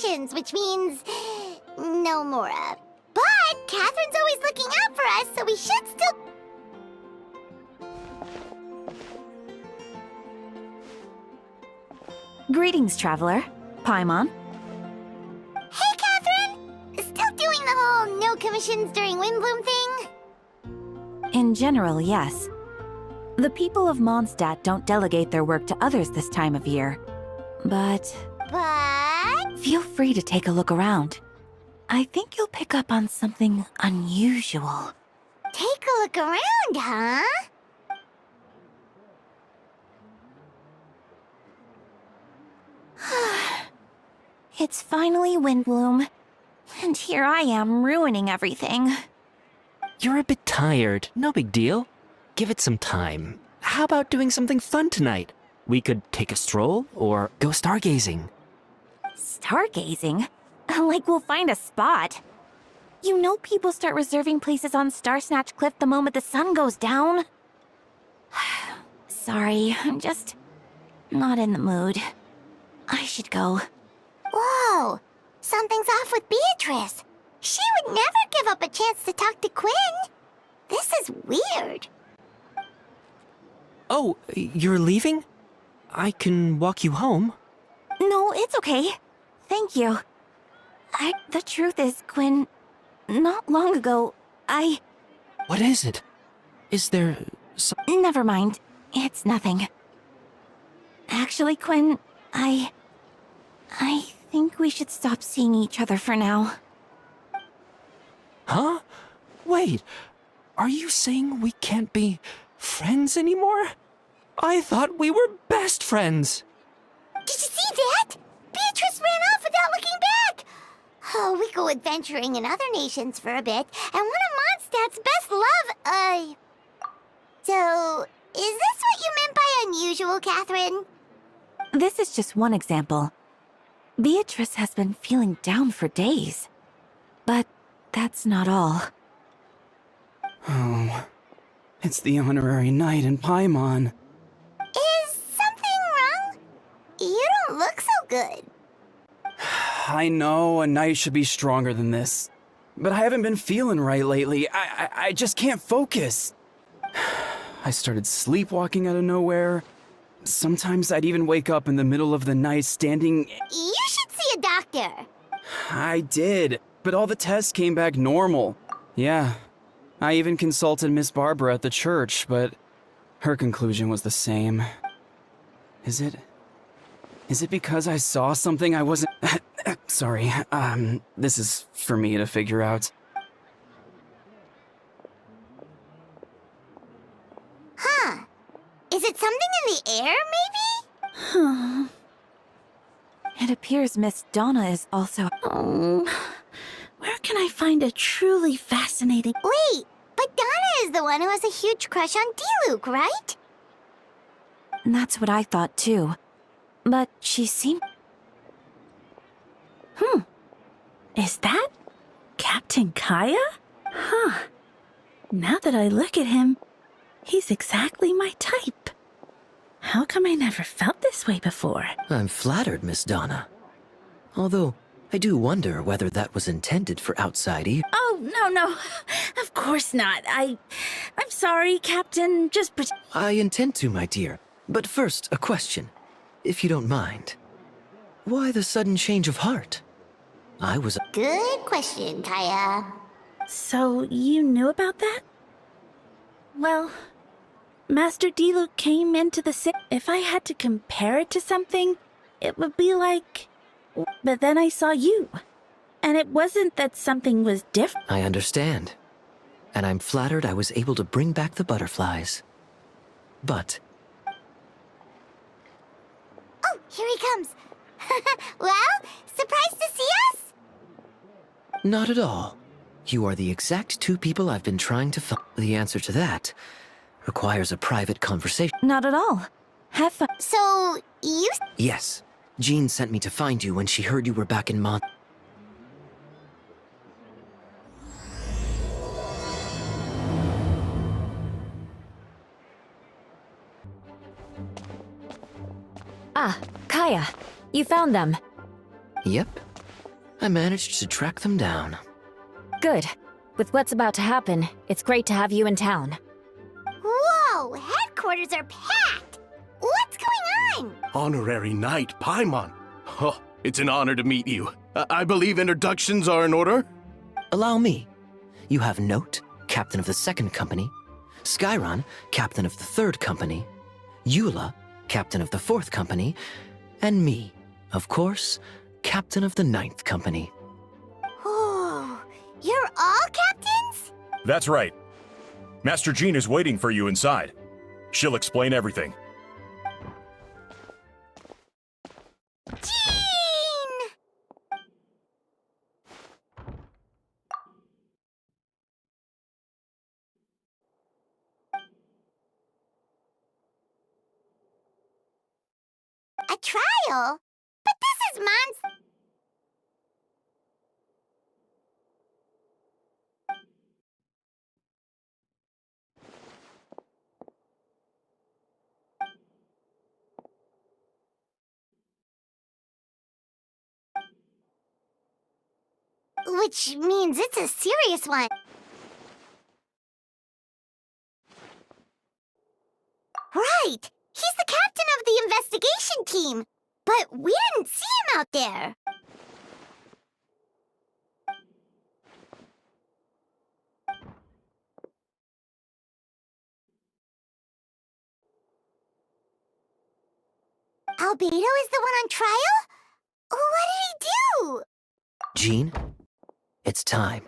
commissions, which means no Mora. But Catherine's always looking out for us, so we should still... Greetings, traveler. Paimon. Hey, Catherine! Still doing the whole no commissions during Windbloom thing? In general, yes. The people of Mondstadt don't delegate their work to others this time of year. But feel free to take a look around. I think you'll pick up on something unusual. Take a look around, huh? It's finally Windbloom, and here I am ruining everything. You're a bit tired. No big deal. Give it some time. How about doing something fun tonight? We could take a stroll or go stargazing. Stargazing? Like we'll find a spot. You know people start reserving places on Starsnatch Cliff the moment the sun goes down. Sorry, I'm just not in the mood. I should go. Whoa! Something's off with Beatrice. She would never give up a chance to talk to Quinn. This is weird. Oh, you're leaving? I can walk you home. No, it's okay. Thank you. The truth is, Quinn, not long ago, What is it? Is there Never mind. It's nothing. Actually, Quinn, I think we should stop seeing each other for now. Huh? Wait, are you saying we can't be friends anymore? I thought we were best friends. Did you see that? Beatrice ran off without looking back. Oh, we go adventuring in other nations for a bit, and one of Mondstadts' best love, So, is this what you meant by unusual, Catherine? This is just one example. Beatrice has been feeling down for days. But that's not all. Oh, it's the honorary knight in Paimon. Is something wrong? You don't look so good. I know a knight should be stronger than this, but I haven't been feeling right lately. I just can't focus. I started sleepwalking out of nowhere. Sometimes I'd even wake up in the middle of the night standing... You should see a doctor. I did, but all the tests came back normal. Yeah, I even consulted Miss Barbara at the church, but her conclusion was the same. Is it because I saw something I wasn't... Sorry, this is for me to figure out. Huh. Is it something in the air, maybe? It appears Miss Donna is also... Where can I find a truly fascinating... Wait, but Donna is the one who has a huge crush on Diluc, right? That's what I thought too. But she seemed... Is that Captain Kaya? Huh. Now that I look at him, he's exactly my type. How come I never felt this way before? I'm flattered, Miss Donna. Although, I do wonder whether that was intended for outside ears. Oh, no. Of course not. I'm sorry, Captain. I intend to, my dear. But first, a question, if you don't mind. Why the sudden change of heart? I was... Good question, Kaya. So, you knew about that? Well, Master Diluc came into the city. If I had to compare it to something, it would be like... But then I saw you. And it wasn't that something was different. I understand. And I'm flattered I was able to bring back the butterflies. But... Oh, here he comes. Well, surprised to see us? Not at all. You are the exact two people I've been trying to find. The answer to that requires a private conversation. Not at all. Have fun. So, you... Yes. Jean sent me to find you when she heard you were back in Mon... Ah, Kaya. You found them. Yep. I managed to track them down. Good. With what's about to happen, it's great to have you in town. Whoa, headquarters are packed! What's going on? Honorary Knight Paimon. Oh, it's an honor to meet you. I believe introductions are in order? Allow me. You have Note, captain of the 2nd company, Skyron, captain of the 3rd company, Eula, captain of the 4th company, and me, of course, captain of the 9th company. Oh, you're all captains? That's right. Master Jean is waiting for you inside. She'll explain everything. Jean! A trial? But this is Which means it's a serious one. Right! He's the captain of the investigation team! But we didn't see him out there! Albedo is the one on trial? What did he do? Jean, it's time.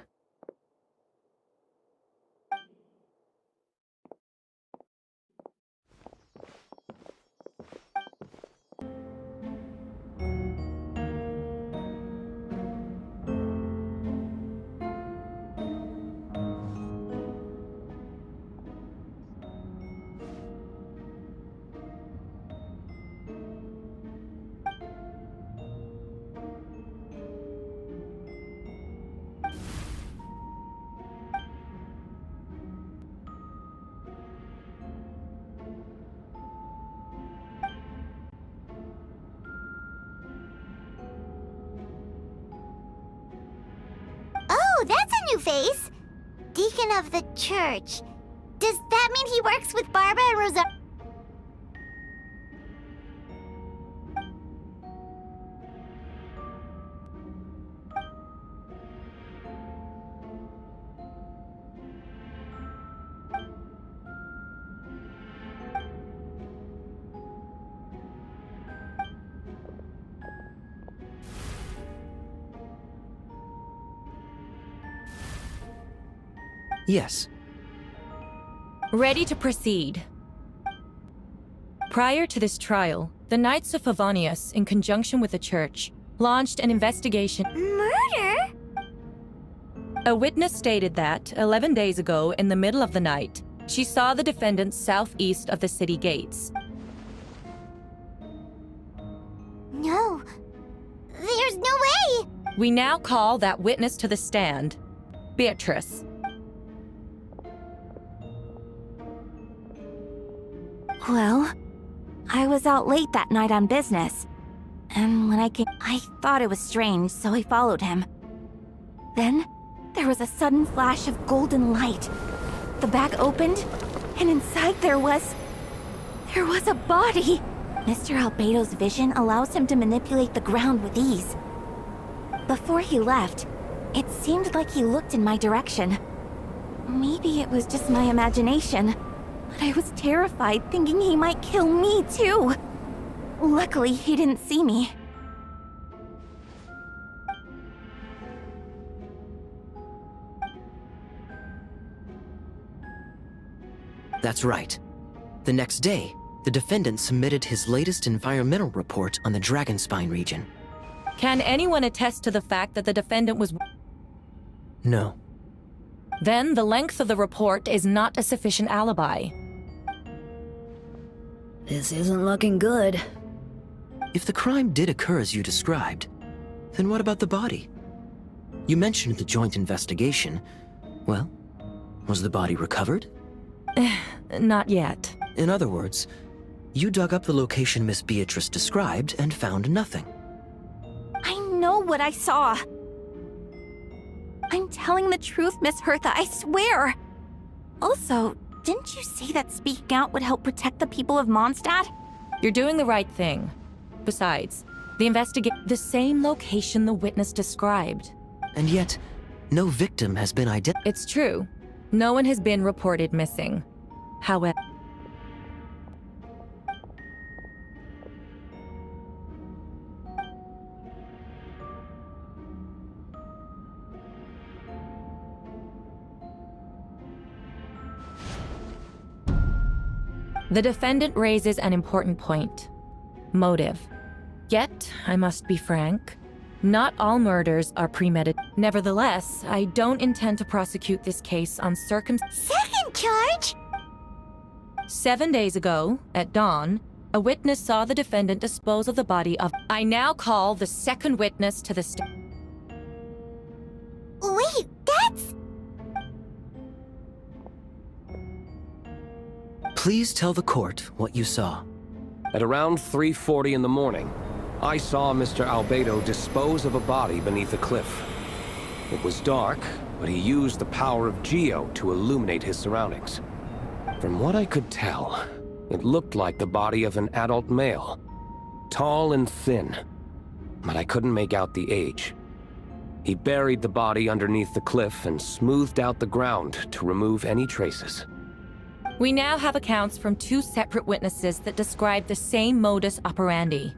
Oh, that's a new face! Deacon of the church. Does that mean he works with Barbara and Rosa? Yes. Ready to proceed. Prior to this trial, the Knights of Favonius, in conjunction with the Church, launched an investigation. Murder? A witness stated that, 11 days ago, in the middle of the night, she saw the defendants southeast of the city gates. No. There's no way! We now call that witness to the stand, Beatrice. Well, I was out late that night on business. And when I came, I thought it was strange, so I followed him. Then, there was a sudden flash of golden light. The bag opened, and inside there was a body! Mr. Albedo's vision allows him to manipulate the ground with ease. Before he left, it seemed like he looked in my direction. Maybe it was just my imagination. But I was terrified, thinking he might kill me, too. Luckily, he didn't see me. That's right. The next day, the defendant submitted his latest environmental report on the Dragonspine region. Can anyone attest to the fact that the defendant was... No. Then the length of the report is not a sufficient alibi. This isn't looking good. If the crime did occur as you described, then what about the body? You mentioned the joint investigation. Well, was the body recovered? Not yet. In other words, you dug up the location Miss Beatrice described and found nothing. I know what I saw. telling the truth, Miss Hertha, I swear. Also, didn't you say that speaking out would help protect the people of Mondstadt? You're doing the right thing. Besides, the same location the witness described. And yet, no victim has been identified. It's true. No one has been reported missing. However, the defendant raises an important point. Motive. Yet, I must be frank, not all murders are premeditated. Nevertheless, I don't intend to prosecute this case on Second charge? 7 days ago, at dawn, a witness saw the defendant dispose of the body of... I now call the second witness to the Wait, that's... Please tell the court what you saw. At around 3:40 in the morning, I saw Mr. Albedo dispose of a body beneath a cliff. It was dark, but he used the power of Geo to illuminate his surroundings. From what I could tell, it looked like the body of an adult male. Tall and thin, but I couldn't make out the age. He buried the body underneath the cliff and smoothed out the ground to remove any traces. We now have accounts from 2 separate witnesses that describe the same modus operandi.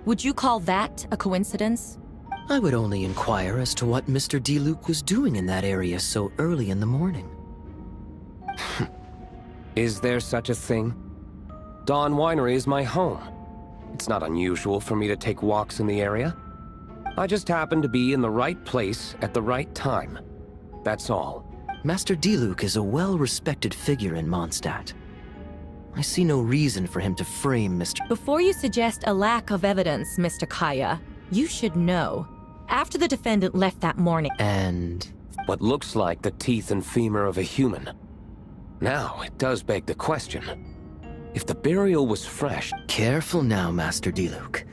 Would you call that a coincidence? I would only inquire as to what Mr. Diluc was doing in that area so early in the morning. Is there such a thing? Dawn Winery is my home. It's not unusual for me to take walks in the area. I just happen to be in the right place at the right time. That's all. Master Diluc is a well-respected figure in Mondstadt. I see no reason for him to frame Mr. Before you suggest a lack of evidence, Mr. Kaya, you should know. After the defendant left that morning... And... What looks like the teeth and femur of a human. Now, it does beg the question. If the burial was fresh... Careful now, Master Diluc.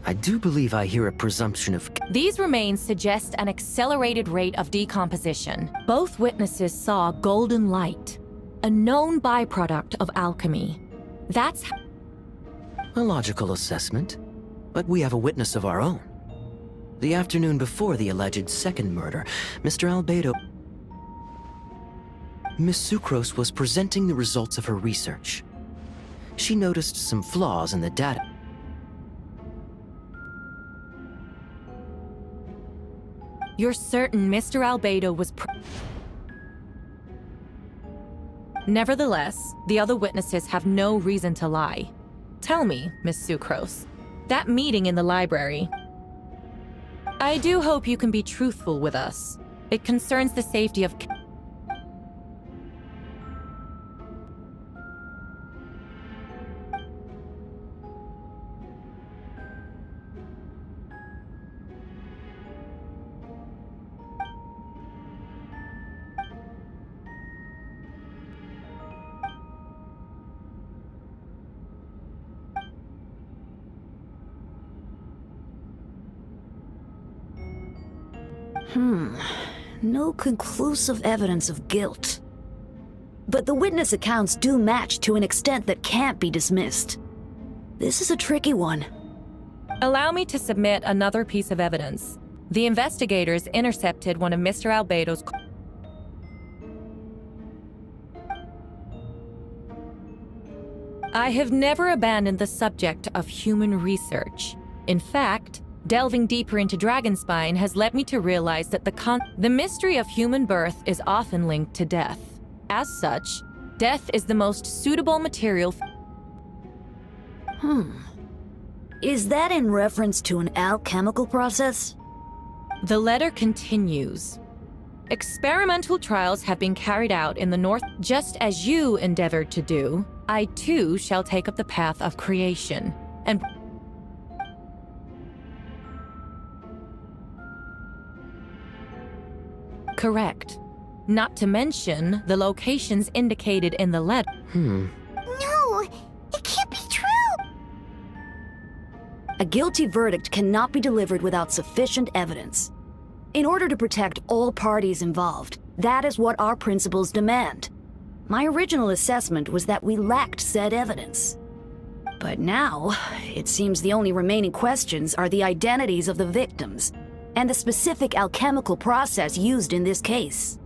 I do believe I hear a presumption of... These remains suggest an accelerated rate of decomposition. Both witnesses saw golden light, a known byproduct of alchemy. That's... A logical assessment, but we have a witness of our own. The afternoon before the alleged second murder, Mr. Albedo... Miss Sucrose was presenting the results of her research. She noticed some flaws in the data. You're certain Mr. Albedo was Nevertheless, the other witnesses have no reason to lie. Tell me, Miss Sucrose, that meeting in the library... I do hope you can be truthful with us. It concerns the safety of... No conclusive evidence of guilt. But the witness accounts do match to an extent that can't be dismissed. This is a tricky one. Allow me to submit another piece of evidence. The investigators intercepted one of Mr. Albedo's... I have never abandoned the subject of human research. In fact, delving deeper into Dragonspine has led me to realize that the mystery of human birth is often linked to death. As such, death is the most suitable material. Is that in reference to an alchemical process? The letter continues. Experimental trials have been carried out in the north. Just as you endeavored to do, I too shall take up the path of creation, and... Correct. Not to mention the locations indicated in the letter. No, it can't be true. A guilty verdict cannot be delivered without sufficient evidence. In order to protect all parties involved, that is what our principles demand. My original assessment was that we lacked said evidence. But now, it seems the only remaining questions are the identities of the victims, and the specific alchemical process used in this case.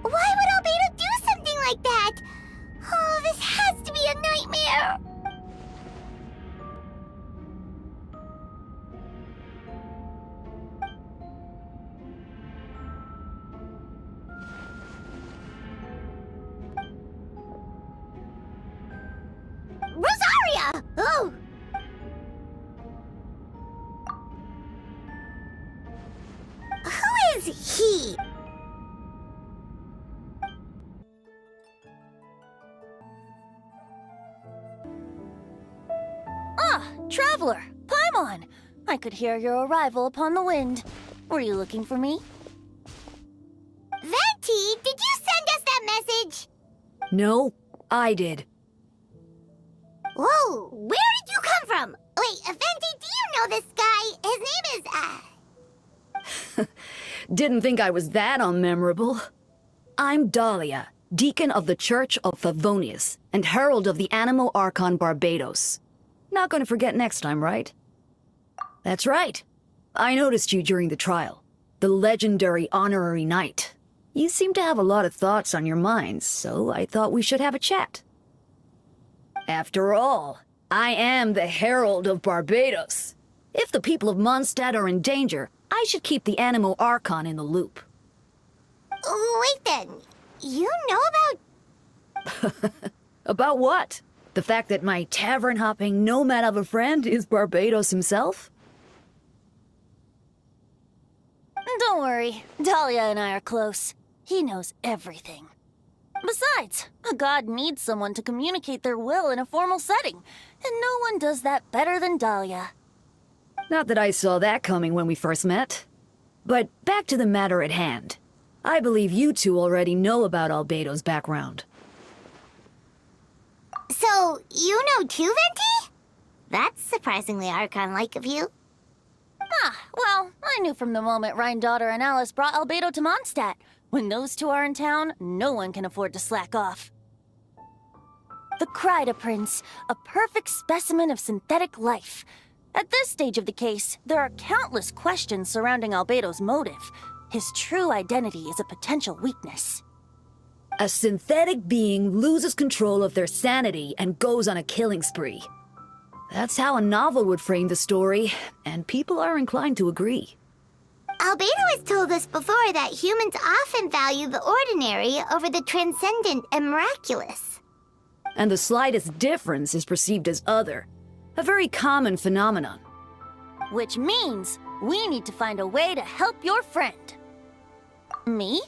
Why would Albedo do something like that? Oh, this has to be a nightmare! Rosaria! Oh! Who is he? Traveler, Paimon! I could hear your arrival upon the wind. Were you looking for me? Venti, did you send us that message? No, I did. Whoa, where did you come from? Wait, Venti, do you know this guy? His name is, Didn't think I was that unmemorable. I'm Dahlia, Deacon of the Church of Favonius, and Herald of the Animo Archon Barbados. Not gonna forget next time, right? That's right. I noticed you during the trial. The legendary honorary knight. You seem to have a lot of thoughts on your minds, so I thought we should have a chat. After all, I am the Herald of Barbados. If the people of Mondstadt are in danger, I should keep the Animo Archon in the loop. wait then, you know about... About what? The fact that my tavern-hopping nomad of a friend is Barbados himself? Don't worry, Dahlia and I are close. He knows everything. Besides, a god needs someone to communicate their will in a formal setting, and no one does that better than Dahlia. Not that I saw that coming when we first met. But back to the matter at hand. I believe you two already know about Albedo's background. So, you know too, Venti? That's surprisingly Archon-like of you. Well, I knew from the moment Rhine-Daughter and Alice brought Albedo to Mondstadt. When those two are in town, no one can afford to slack off. The Kryda Prince, a perfect specimen of synthetic life. At this stage of the case, there are countless questions surrounding Albedo's motive. His true identity is a potential weakness. A synthetic being loses control of their sanity and goes on a killing spree. That's how a novel would frame the story, and people are inclined to agree. Albedo has told us before that humans often value the ordinary over the transcendent and miraculous. And the slightest difference is perceived as other. A very common phenomenon. Which means we need to find a way to help your friend. Me?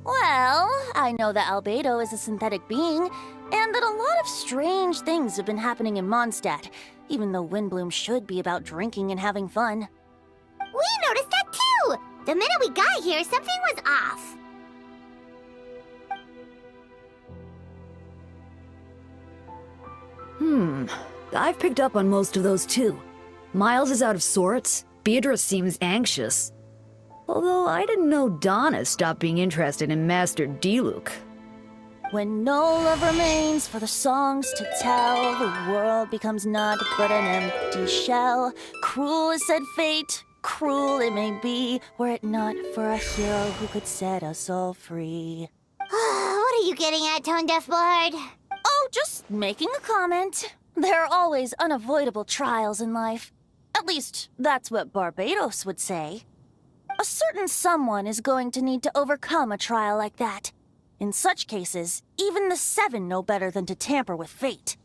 Well, I know that Albedo is a synthetic being, and that a lot of strange things have been happening in Mondstadt, even though Windbloom should be about drinking and having fun. We noticed that too! The minute we got here, something was off. I've picked up on most of those too. Miles is out of sorts, Beatrice seems anxious. Although I didn't know Donna stopped being interested in Master Diluc. When no love remains for the songs to tell, the world becomes naught but an empty shell. Cruel is said fate, cruel it may be, were it not for a hero who could set us all free. What are you getting at, Tone Deaf Bard? Oh, just making a comment. There are always unavoidable trials in life. At least, that's what Barbados would say. A certain someone is going to need to overcome a trial like that. In such cases, even the Seven know better than to tamper with fate.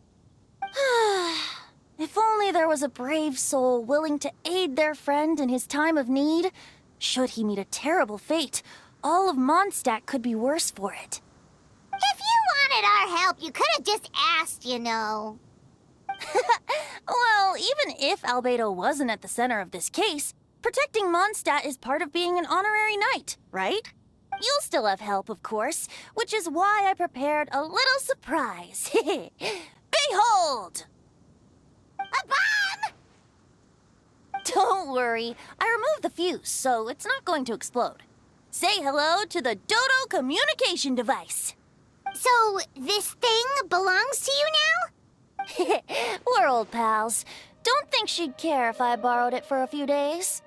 If only there was a brave soul willing to aid their friend in his time of need. Should he meet a terrible fate, all of Mondstadt could be worse for it. If you wanted our help, you could have just asked, you know. Well, even if Albedo wasn't at the center of this case, protecting Mondstadt is part of being an honorary knight, right? You'll still have help, of course, which is why I prepared a little surprise. Behold! A bomb! Don't worry, I removed the fuse, so it's not going to explode. Say hello to the Dodo communication device. So, this thing belongs to you now? We're old pals. Don't think she'd care if I borrowed it for a few days.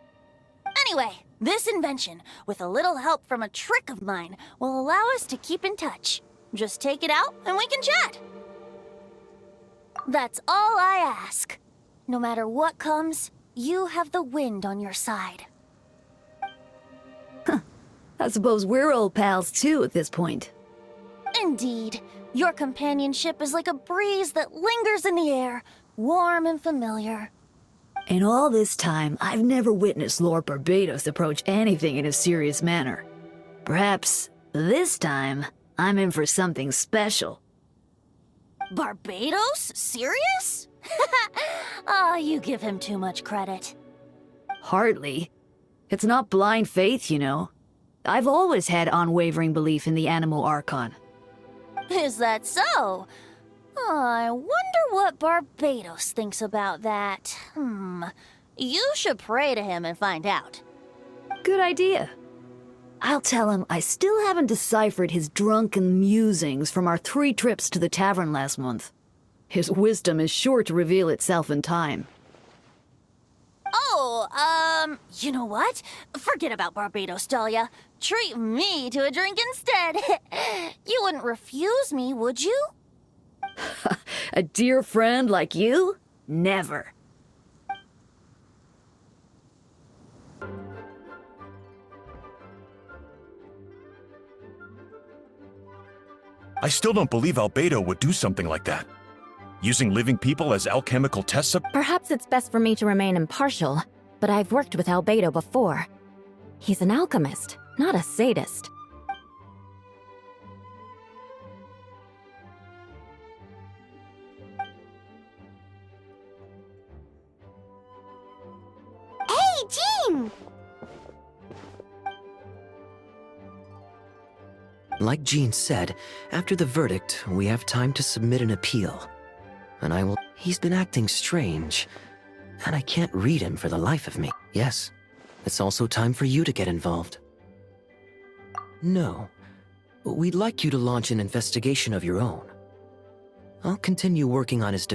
Anyway, this invention, with a little help from a trick of mine, will allow us to keep in touch. Just take it out and we can chat. That's all I ask. No matter what comes, you have the wind on your side. I suppose we're old pals too at this point. Indeed. Your companionship is like a breeze that lingers in the air, warm and familiar. In all this time, I've never witnessed Lord Barbados approach anything in a serious manner. Perhaps this time, I'm in for something special. Barbados? Serious? Oh, you give him too much credit. Hardly. It's not blind faith, you know. I've always had unwavering belief in the animal archon. Is that so? Oh, I wonder what Barbados thinks about that. You should pray to him and find out. Good idea. I'll tell him I still haven't deciphered his drunken musings from our 3 trips to the tavern last month. His wisdom is sure to reveal itself in time. Oh, you know what? Forget about Barbados, Dahlia. Treat me to a drink instead. You wouldn't refuse me, would you? A dear friend like you? Never. I still don't believe Albedo would do something like that. Using living people as alchemical test Perhaps it's best for me to remain impartial, but I've worked with Albedo before. He's an alchemist, not a sadist. Hey, Jean! Like Jean said, after the verdict, we have time to submit an appeal. And I will... He's been acting strange, and I can't read him for the life of me. Yes, it's also time for you to get involved. No, we'd like you to launch an investigation of your own. I'll continue working on his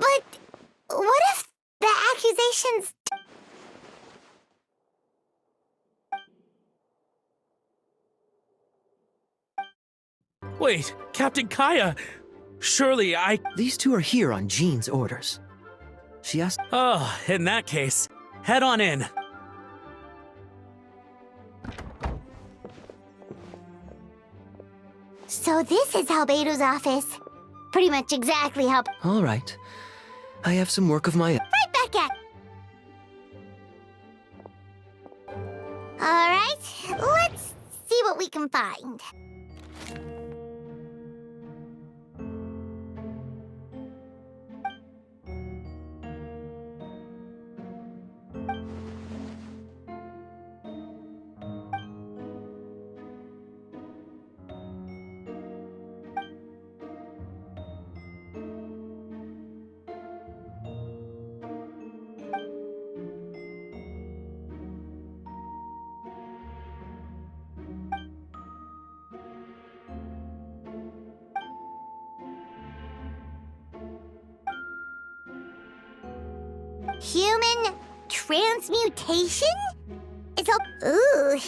But what if the accusations... Wait, Captain Kaya! Surely These two are here on Jean's orders. She asked... Oh, in that case, head on in. So this is Albedo's office. Pretty much exactly how... All right. I have some work of my own. Right back at... Alright, let's see what we can find. Human transmutation? It's a... Ooh.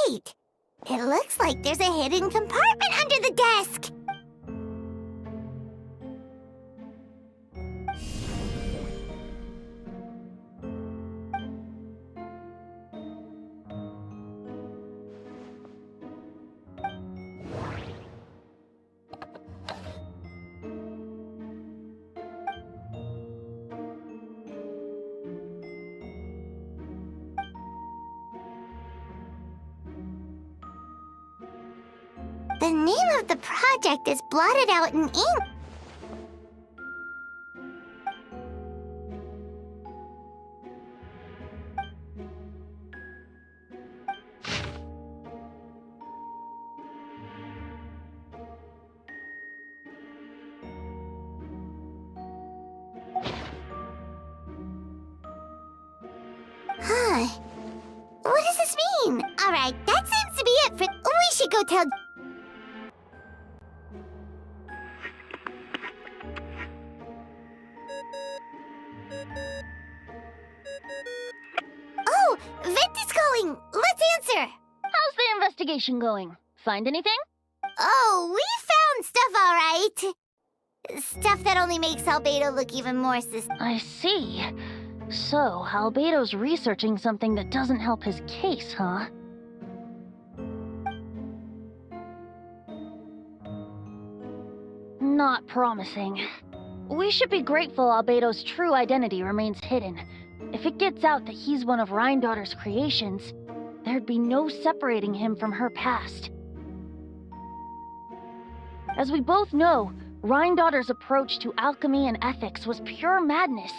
Wait! It looks like there's a hidden compartment under the desk! The name of the project is blotted out in ink. Huh. What does this mean? Alright, that seems to be it for... We should go tell... Oh! Vent is calling! Let's answer! How's the investigation going? Find anything? Oh, we found stuff, alright. Stuff that only makes Albedo look even more I see. So, Albedo's researching something that doesn't help his case, huh? Not promising. We should be grateful Albedo's true identity remains hidden. If it gets out that he's one of Rhindaughter's creations, there'd be no separating him from her past. As we both know, Rhindaughter's approach to alchemy and ethics was pure madness,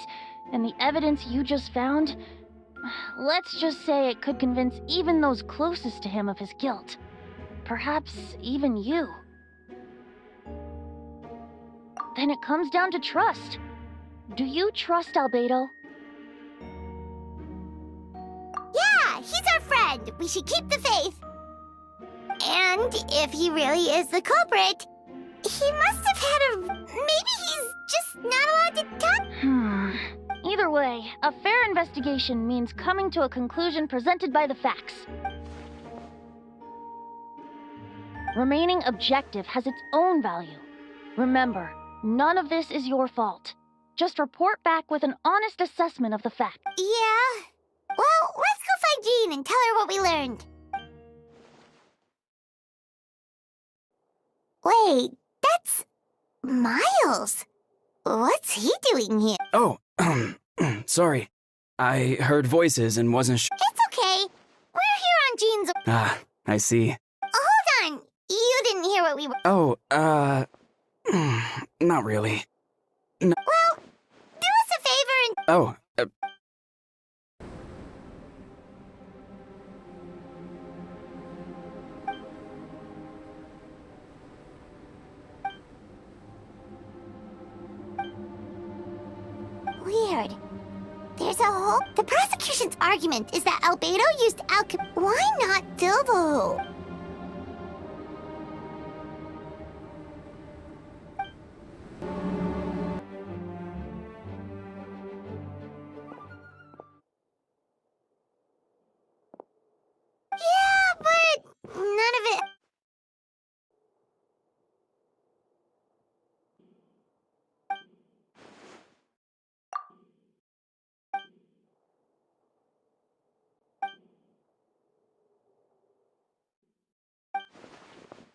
and the evidence you just found, let's just say it could convince even those closest to him of his guilt. Perhaps even you. Then it comes down to trust. Do you trust Albedo? Yeah, he's our friend. We should keep the faith. And if he really is the culprit, he must have had a... Maybe he's just not allowed to talk. Either way, a fair investigation means coming to a conclusion presented by the facts. Remaining objective has its own value. Remember, none of this is your fault. Just report back with an honest assessment of the fact. Yeah. Well, let's go find Jean and tell her what we learned. Wait, that's... Miles. What's he doing here? Oh, sorry. I heard voices and wasn't sure. It's okay. We're here on Jean's... Ah, I see. Hold on. You didn't hear what we were... Oh, not really. No. Well, do us a favor and... Oh, Weird. There's a whole... The prosecution's argument is that Albedo used alchemy... Why not fill the hole? Yeah, but none of it...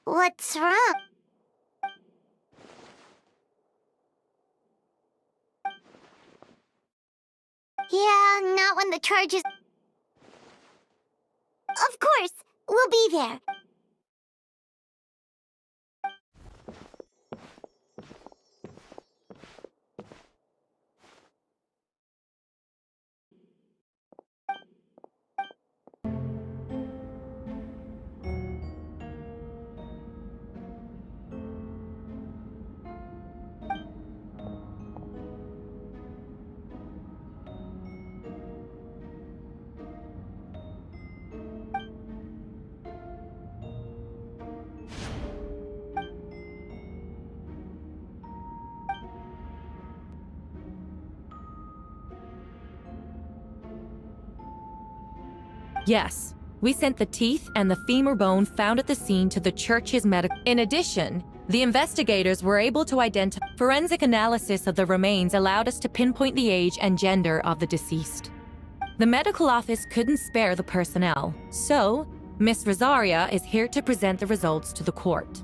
What's wrong? Yeah, not when the charges... Of course, we'll be there. Yes, We sent the teeth and the femur bone found at the scene to the church's medical. In addition, the investigators were able to identify. Forensic analysis of the remains allowed us to pinpoint the age and gender of the deceased. The medical office couldn't spare the personnel, so Miss Rosaria is here to present the results to the court.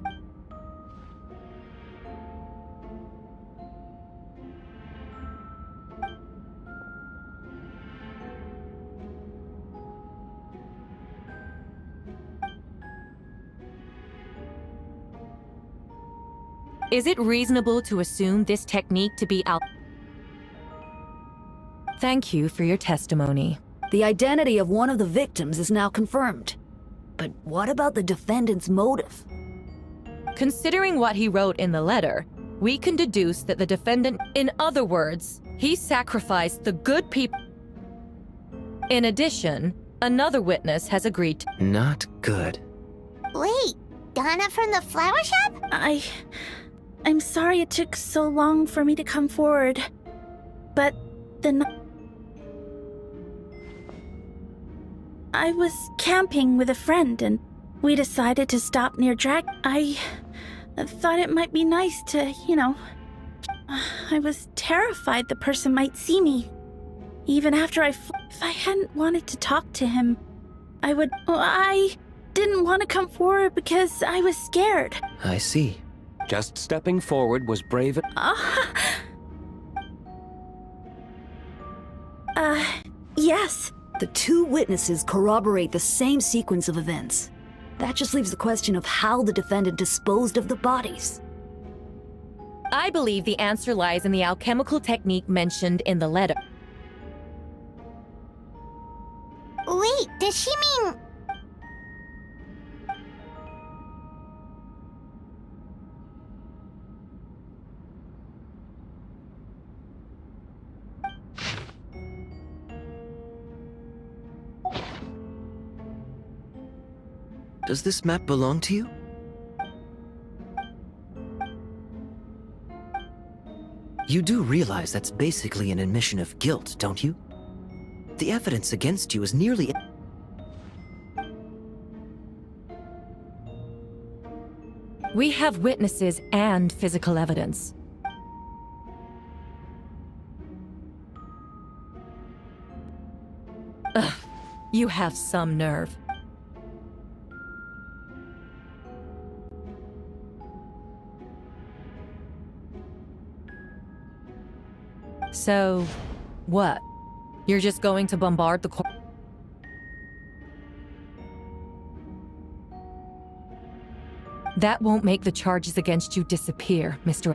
Is it reasonable to assume this technique to be Thank you for your testimony. The identity of one of the victims is now confirmed. But what about the defendant's motive? Considering what he wrote in the letter, we can deduce that the defendant, in other words, he sacrificed the good people. In addition, another witness has agreed to. Not good. Wait, Donna from the flower shop? I'm sorry it took so long for me to come forward. But I was camping with a friend and we decided to stop near I thought it might be nice to, I was terrified the person might see me. Even after if I hadn't wanted to talk to him, I didn't want to come forward because I was scared. I see. Just stepping forward was brave. Yes. The two witnesses corroborate the same sequence of events. That just leaves the question of how the defendant disposed of the bodies. I believe the answer lies in the alchemical technique mentioned in the letter. Wait, does she mean... Does this map belong to you? You do realize that's basically an admission of guilt, don't you? The evidence against you is nearly... We have witnesses and physical evidence. Ugh, you have some nerve. So, what? You're just going to bombard the court? That won't make the charges against you disappear, Mr.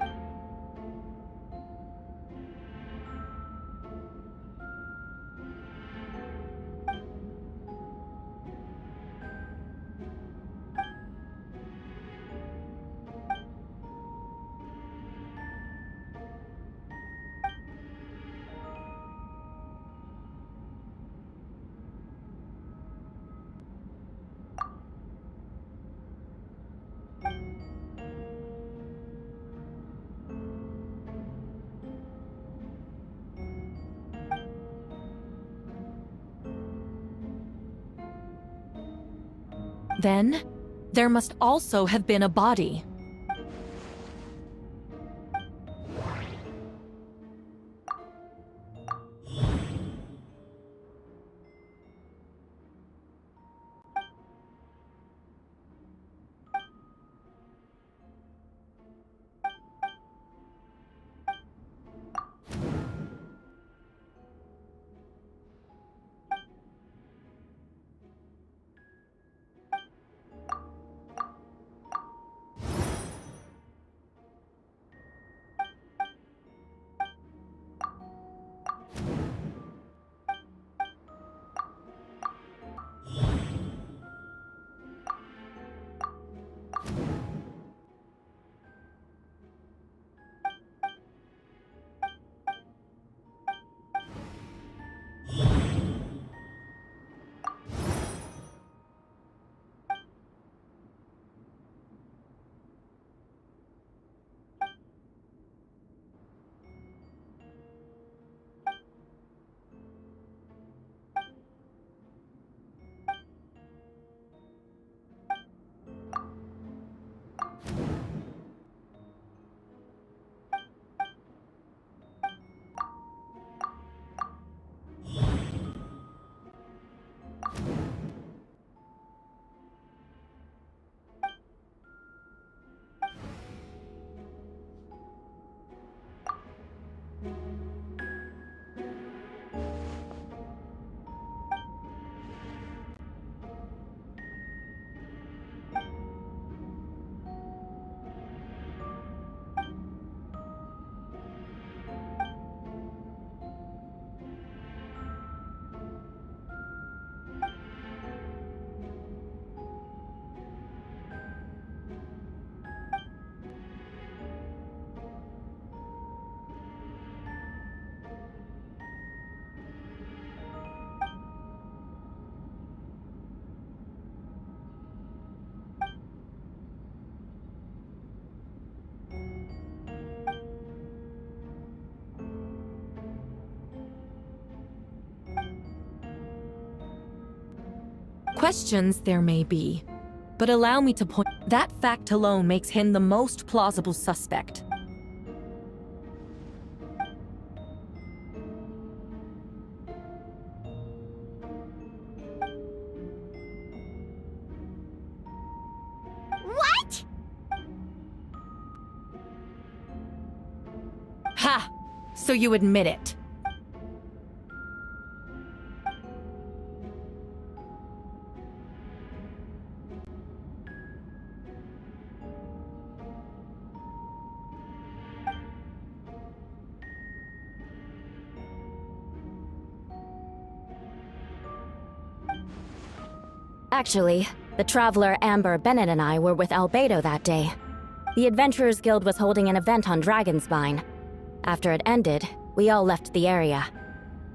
Then, there must also have been a body. Questions there may be, but allow me to point. That fact alone makes him the most plausible suspect. What? Ha! So you admit it. Actually, the traveler Amber Bennett and I were with Albedo that day. The Adventurers Guild was holding an event on Dragonspine. After it ended, we all left the area.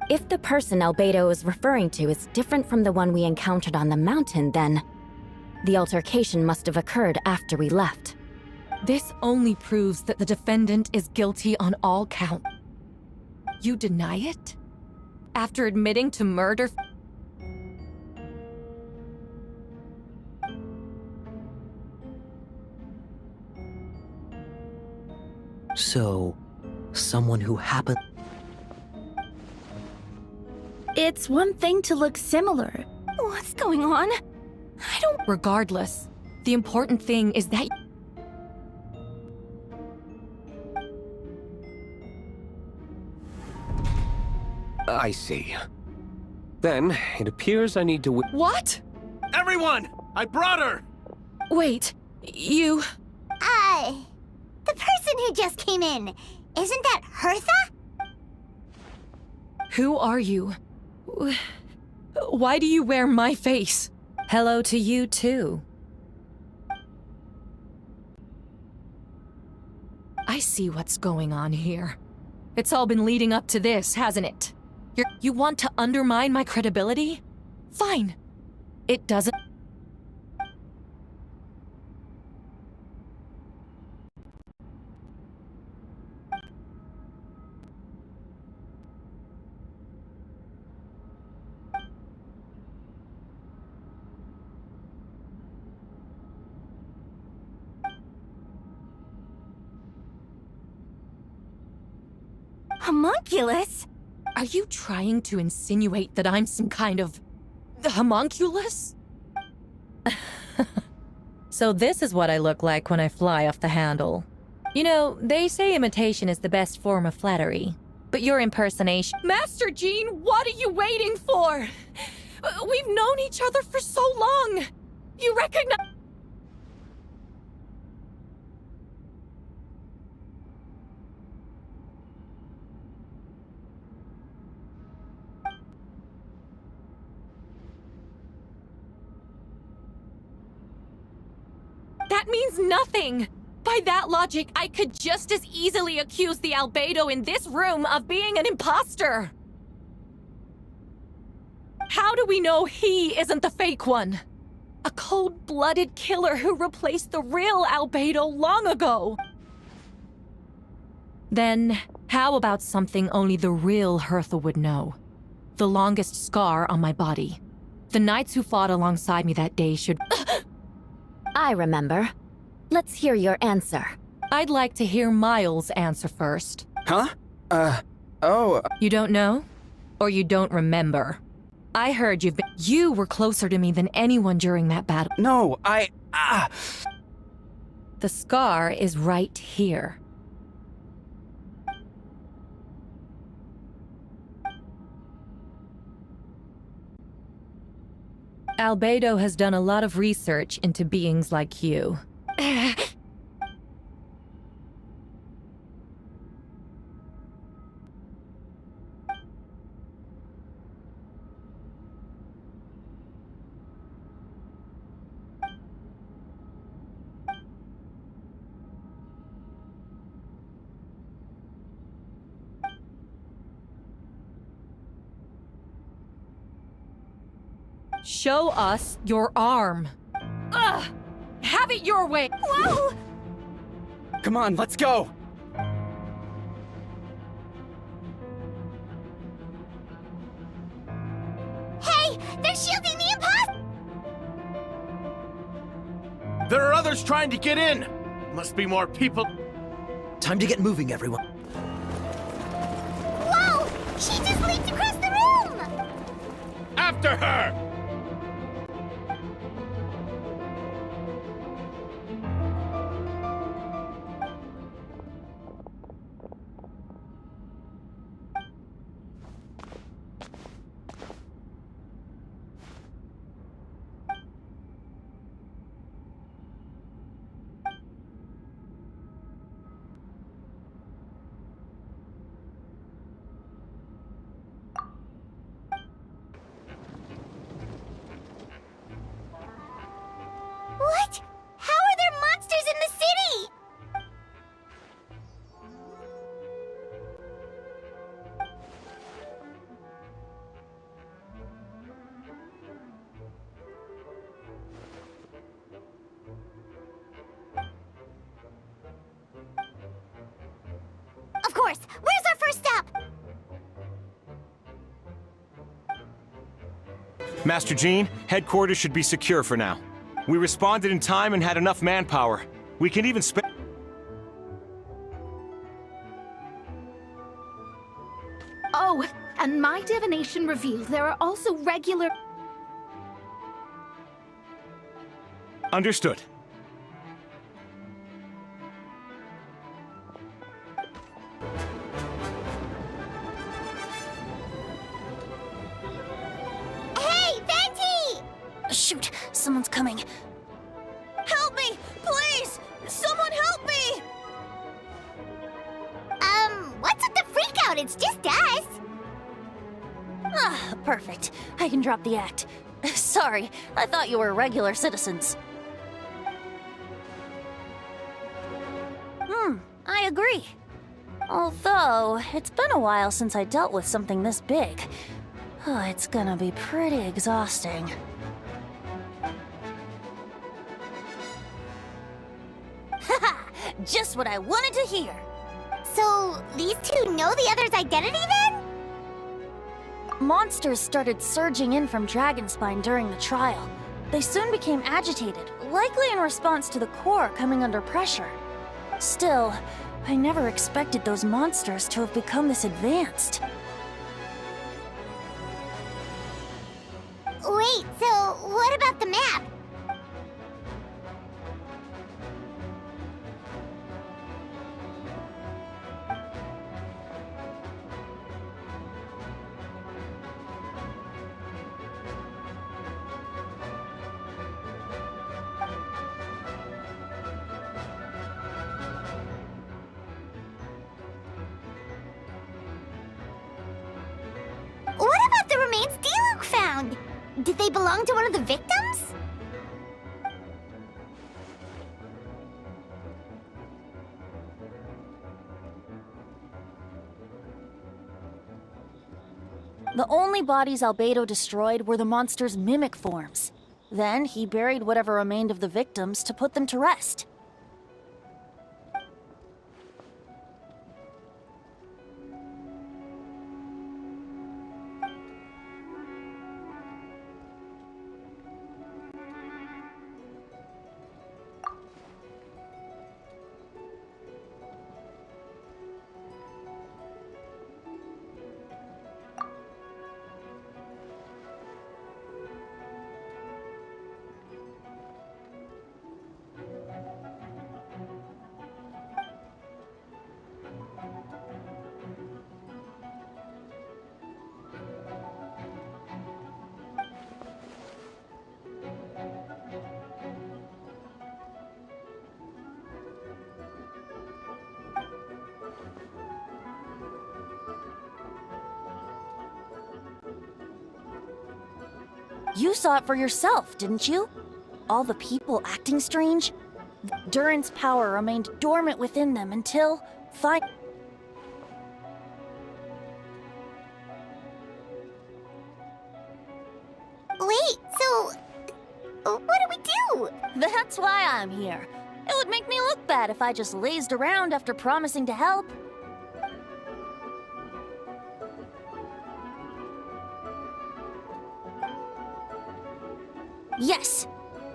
If the person Albedo is referring to is different from the one we encountered on the mountain, then the altercation must have occurred after we left. This only proves that the defendant is guilty on all counts. You deny it? After admitting to murder? So, someone who happened... It's one thing to look similar. What's going on? I don't... Regardless, the important thing is that... I see. Then, it appears I need to... What? Everyone! I brought her! Wait, you... The person who just came in, isn't that Hertha? Who are you? Why do you wear my face? Hello to you, too. I see what's going on here. It's all been leading up to this, hasn't it? You want to undermine my credibility? Fine. It doesn't... Homunculus? Are you trying to insinuate that I'm some kind of... homunculus? So this is what I look like when I fly off the handle. You know, they say imitation is the best form of flattery. But your impersonation... Master Jean, what are you waiting for? We've known each other for so long. You recognize... That means nothing! By that logic, I could just as easily accuse the Albedo in this room of being an imposter! How do we know he isn't the fake one? A cold-blooded killer who replaced the real Albedo long ago! Then, how about something only the real Hertha would know? The longest scar on my body. The knights who fought alongside me that day should... I remember. Let's hear your answer. I'd like to hear Miles' answer first. Huh? You don't know? Or you don't remember? I heard you were closer to me than anyone during that battle. No, The scar is right here. Albedo has done a lot of research into beings like you. Show us your arm. Ugh! Have it your way! Whoa! Come on, let's go! Hey! They're shielding the imposter! There are others trying to get in! Must be more people. Time to get moving, everyone. Whoa! She just leaped across the room! After her! What? How are there monsters in the city? Of course. Where's our first stop? Master Jean, headquarters should be secure for now. We responded in time and had enough manpower. We can even spend... Oh, and my divination revealed there are also regular... Understood. Hey, Venti! Shoot, someone's coming. Help me, please! Someone help me! What's with the freak out? It's just us. Ah, perfect. I can drop the act. Sorry, I thought you were regular citizens. I agree. Although, it's been a while since I dealt with something this big. Oh, it's gonna be pretty exhausting. Haha! Just what I wanted to hear! So, these two know the other's identity then? Monsters started surging in from Dragonspine during the trial. They soon became agitated, likely in response to the core coming under pressure. Still, I never expected those monsters to have become this advanced. Wait, so what about the map? What about the remains Diluc found? Did they belong to one of the victims? The only bodies Albedo destroyed were the monster's mimic forms. Then he buried whatever remained of the victims to put them to rest. You saw it for yourself, didn't you? All the people acting strange? Durin's power remained dormant within them until... Wait, so... what do we do? That's why I'm here. It would make me look bad if I just lazed around after promising to help. Yes.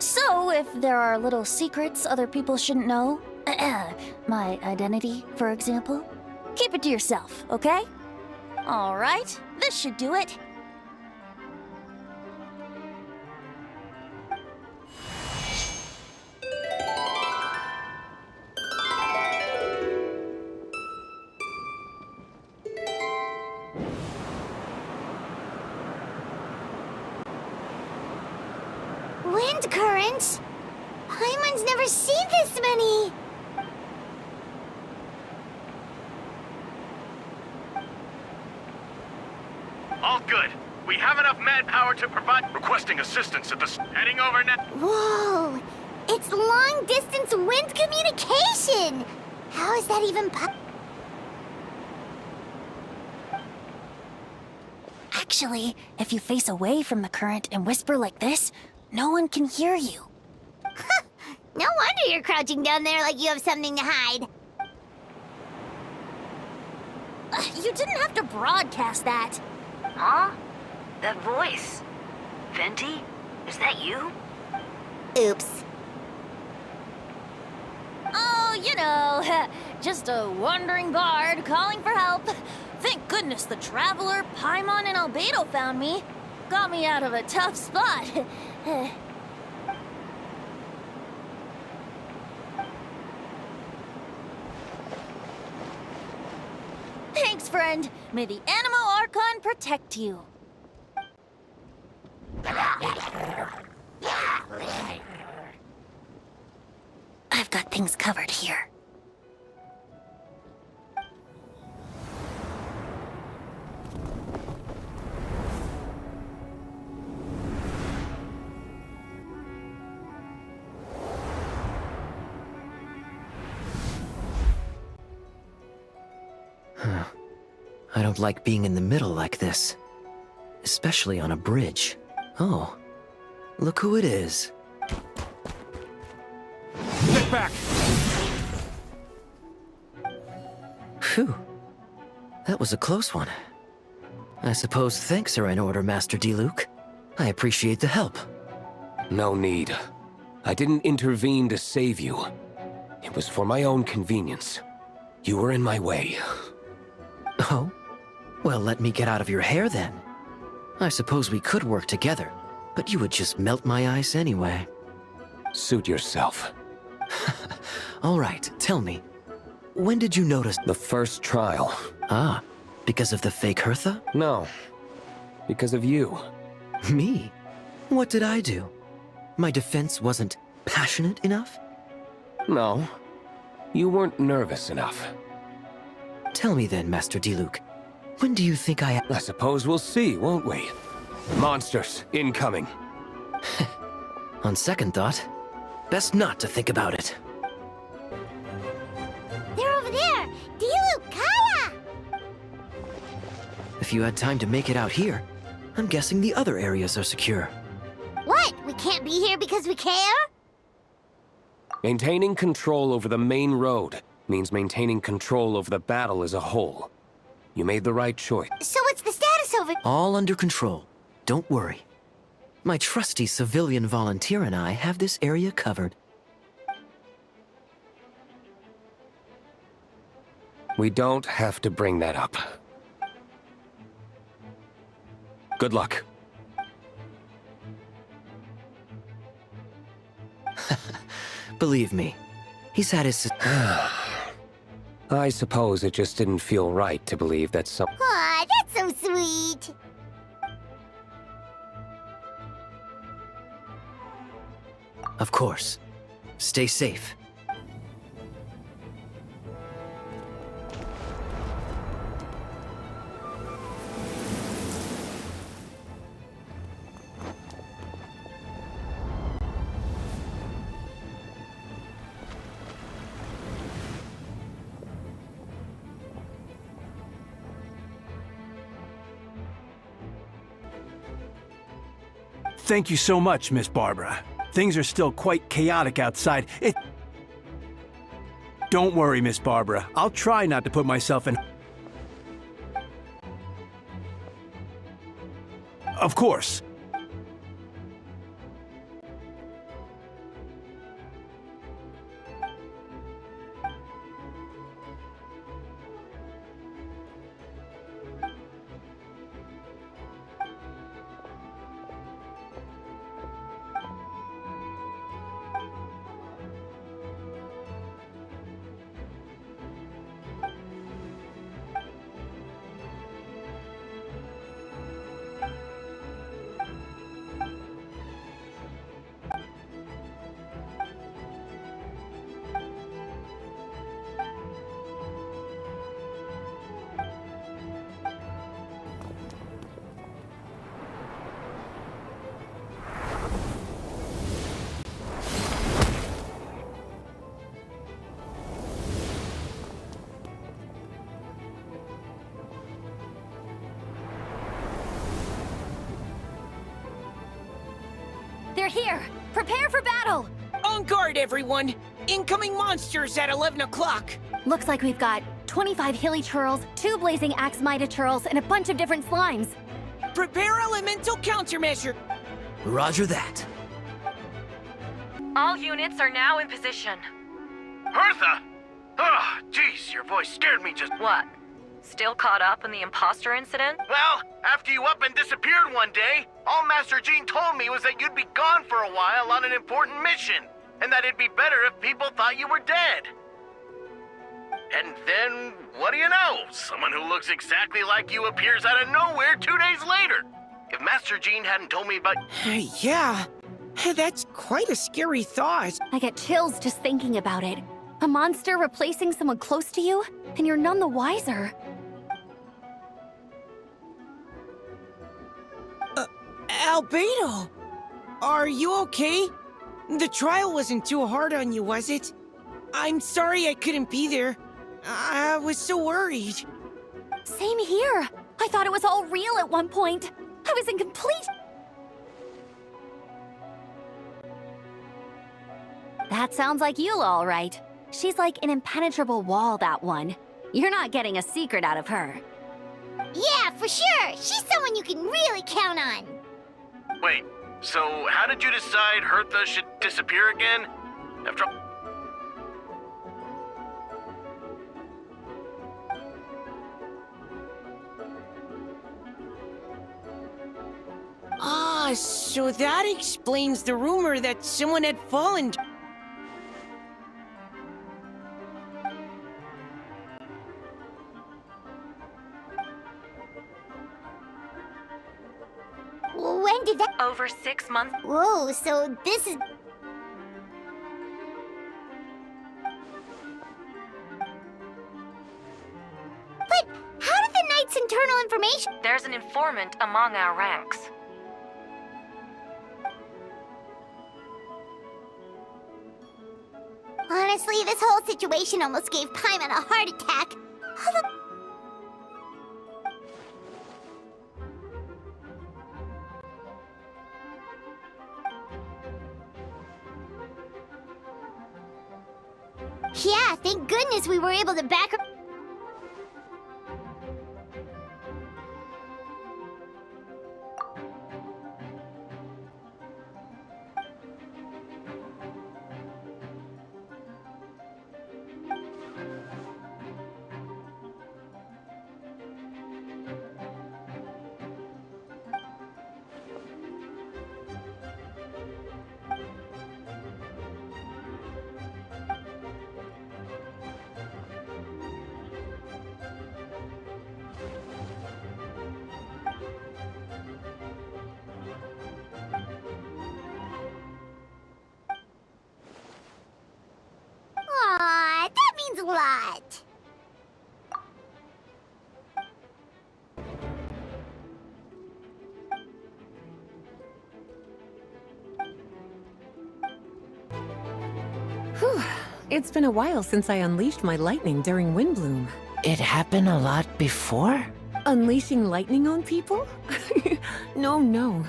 So, if there are little secrets other people shouldn't know, my identity, for example, keep it to yourself, okay? Alright, this should do it. Wind currents? Paimon's never seen this many! All good. We have enough manpower to provide. Requesting assistance at the. Heading over now. Whoa! It's long-distance wind communication! How is that even Actually, if you face away from the current and whisper like this, no one can hear you. No wonder you're crouching down there like you have something to hide. You didn't have to broadcast that. Huh? That voice. Venti? Is that you? Oops. Oh, you know, just a wandering bard calling for help. Thank goodness the Traveler, Paimon, and Albedo found me. Got me out of a tough spot. Thanks, friend. May the Animo Archon protect you. I've got things covered here. I don't like being in the middle like this. Especially on a bridge. Oh, look who it is. Get back! Phew. That was a close one. I suppose thanks are in order, Master Diluc. I appreciate the help. No need. I didn't intervene to save you. It was for my own convenience. You were in my way. Oh? Well, let me get out of your hair then. I suppose we could work together, but you would just melt my ice anyway. Suit yourself. All right, tell me. When did you notice— The first trial. Ah, because of the fake Hertha? No. Because of you. Me? What did I do? My defense wasn't passionate enough? No. You weren't nervous enough. Tell me then, Master Diluc. When do you think I suppose we'll see, won't we? Monsters, incoming. On second thought, best not to think about it. They're over there! Diluc, Kaya! If you had time to make it out here, I'm guessing the other areas are secure. What? We can't be here because we care? Maintaining control over the main road means maintaining control over the battle as a whole. You made the right choice. So what's the status over— All under control. Don't worry. My trusty civilian volunteer and I have this area covered. We don't have to bring that up. Good luck. Believe me, he's had his— I suppose it just didn't feel right to believe that some— Aw, that's so sweet! Of course. Stay safe. Thank you so much, Miss Barbara. Things are still quite chaotic outside. Don't worry, Miss Barbara. I'll try not to put myself in— Of course. here! Prepare for battle! On guard, everyone! Incoming monsters at 11 o'clock! Looks like we've got 25 hilly churls, 2 blazing axmita churls, and a bunch of different slimes. Prepare elemental countermeasure! Roger that. All units are now in position. Hertha! Oh, jeez, your voice scared me just... What? Still caught up in the imposter incident? Well, after you up and disappeared one day, all Master Jean told me was that you'd be gone for a while on an important mission, and that it'd be better if people thought you were dead. And then, what do you know? Someone who looks exactly like you appears out of nowhere 2 days later. If Master Jean hadn't told me about... Yeah, that's quite a scary thought. I get chills just thinking about it. A monster replacing someone close to you, and you're none the wiser. Albedo! Are you okay? The trial wasn't too hard on you, was it? I'm sorry I couldn't be there. I was so worried. Same here. I thought it was all real at one point. I was in complete... That sounds like you, all right. She's like an impenetrable wall, that one. You're not getting a secret out of her. Yeah, for sure. She's someone you can really count on. Wait, so how did you decide Hertha should disappear again? After... Ah, so that explains the rumor that someone had fallen. When did that... Over 6 months. Whoa, so this is... But how did the Knight's internal information... There's an informant among our ranks. Honestly, this whole situation almost gave Paimon a heart attack. Yeah, thank goodness we were able to back her. Aw, that means a lot. Whew. It's been a while since I unleashed my lightning during Windbloom. It happened a lot before? Unleashing lightning on people? No.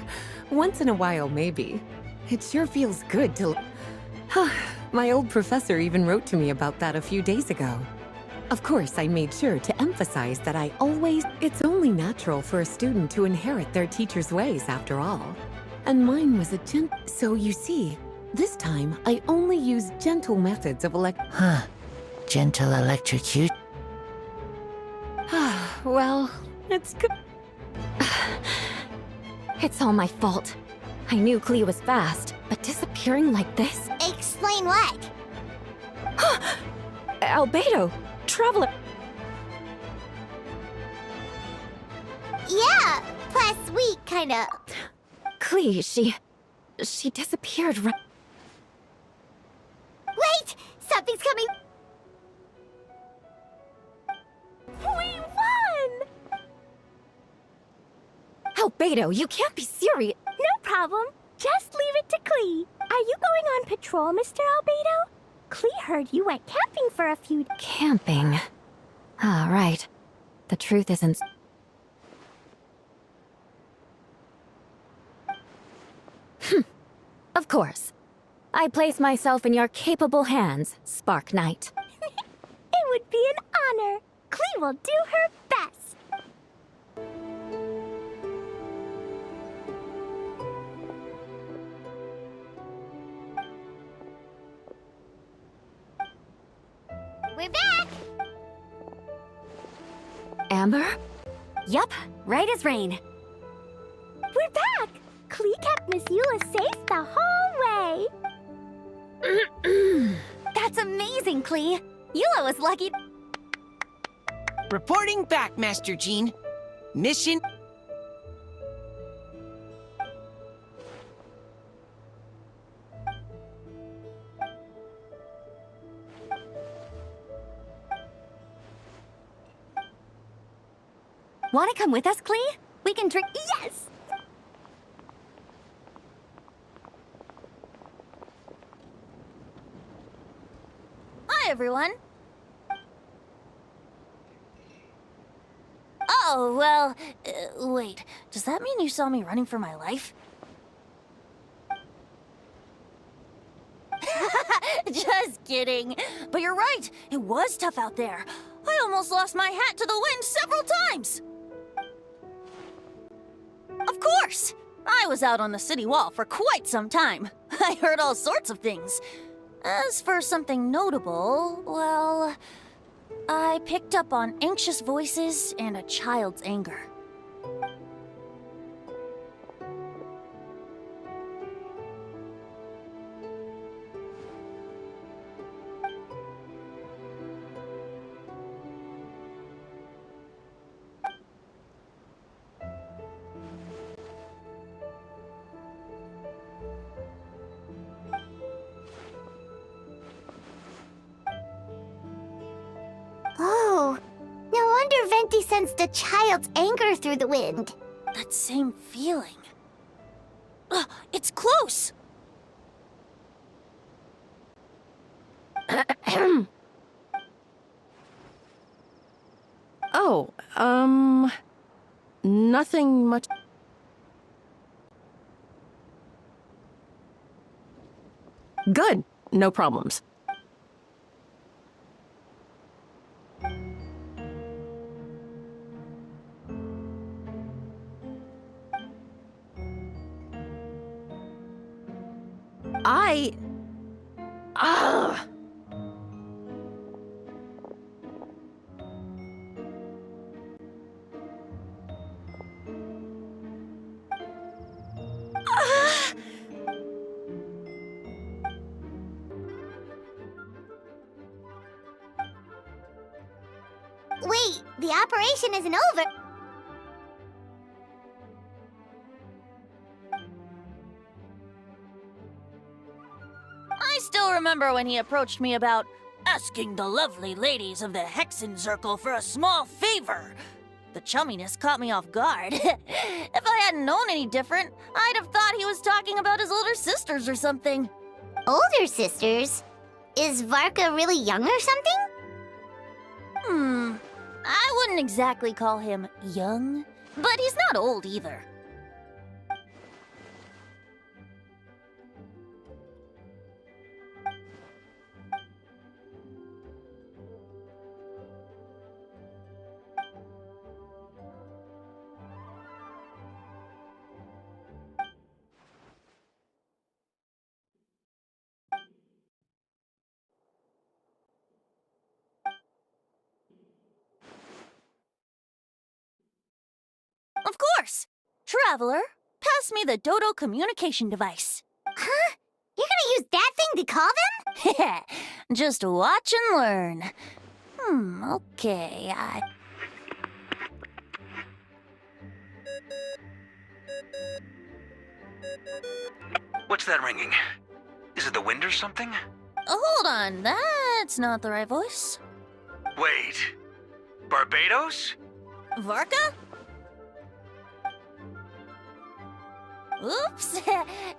Once in a while, maybe. It sure feels good to... My old professor even wrote to me about that a few days ago. Of course, I made sure to emphasize that I always... It's only natural for a student to inherit their teacher's ways, after all. And mine was a So you see, this time I only used gentle methods of Gentle electrocute? Well, it's good. It's all my fault. I knew Klee was fast, but disappearing like this? Explain what? Albedo! Traveler! Yeah, plus we kinda... Klee, she disappeared right... Wait! Something's coming! We won! Albedo, you can't be serious! No problem. Just leave it to Klee. Are you going on patrol, Mr. Albedo? Klee heard you went camping for a few... Camping? Ah, right. The truth isn't... Of course. I place myself in your capable hands, Spark Knight. It would be an honor. Klee will do her best. We're back! Amber? Yup, right as rain. We're back! Klee kept Miss Eula safe the whole way. That's amazing, Klee. Eula was lucky. Reporting back, Master Jean. Mission... Want to come with us, Klee? We can drink. Yes! Hi, everyone. Oh, well, wait. Does that mean you saw me running for my life? Just kidding. But you're right. It was tough out there. I almost lost my hat to the wind several times. Of course! I was out on the city wall for quite some time. I heard all sorts of things. As for something notable, well, I picked up on anxious voices and a child's anger. Oh, no wonder Venti sensed a child's anger through the wind. That same feeling. It's close! Oh, nothing much. Good. No problems. Wait, the operation isn't over. I still remember when he approached me about asking the lovely ladies of the Hexen Circle for a small favor. The chumminess caught me off guard. If I hadn't known any different, I'd have thought he was talking about his older sisters or something. Older sisters? Is Varka really young or something? I wouldn't exactly call him young, but he's not old either. Of course! Traveler, pass me the Dodo communication device. Huh? You're gonna use that thing to call them? Just watch and learn. Okay, What's that ringing? Is it the wind or something? Hold on, that's not the right voice. Wait. Barbados? Varka? Oops,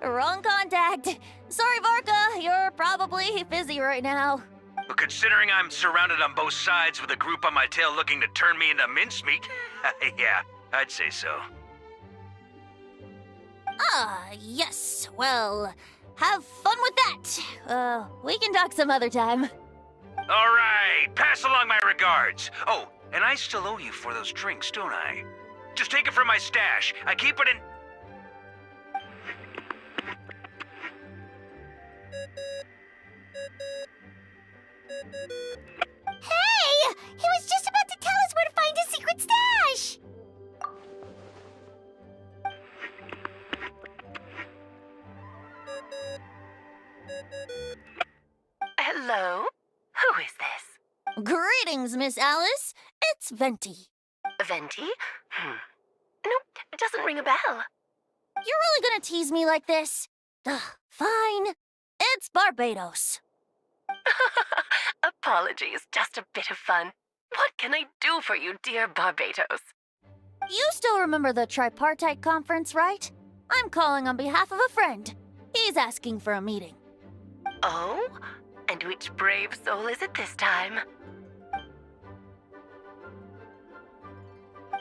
wrong contact. Sorry, Varka, you're probably busy right now. But considering I'm surrounded on both sides with a group on my tail looking to turn me into mincemeat, yeah, I'd say so. Yes. Well, have fun with that. We can talk some other time. All right, pass along my regards. Oh, and I still owe you for those drinks, don't I? Just take it from my stash. I keep it in... Hey! He was just about to tell us where to find his secret stash! Hello? Who is this? Greetings, Miss Alice. It's Venti. Venti? Nope, it doesn't ring a bell. You're really gonna tease me like this? Ugh, fine. It's Barbados. Apologies, just a bit of fun. What can I do for you, dear Barbados? You still remember the tripartite conference, right? I'm calling on behalf of a friend. He's asking for a meeting. Oh? And which brave soul is it this time?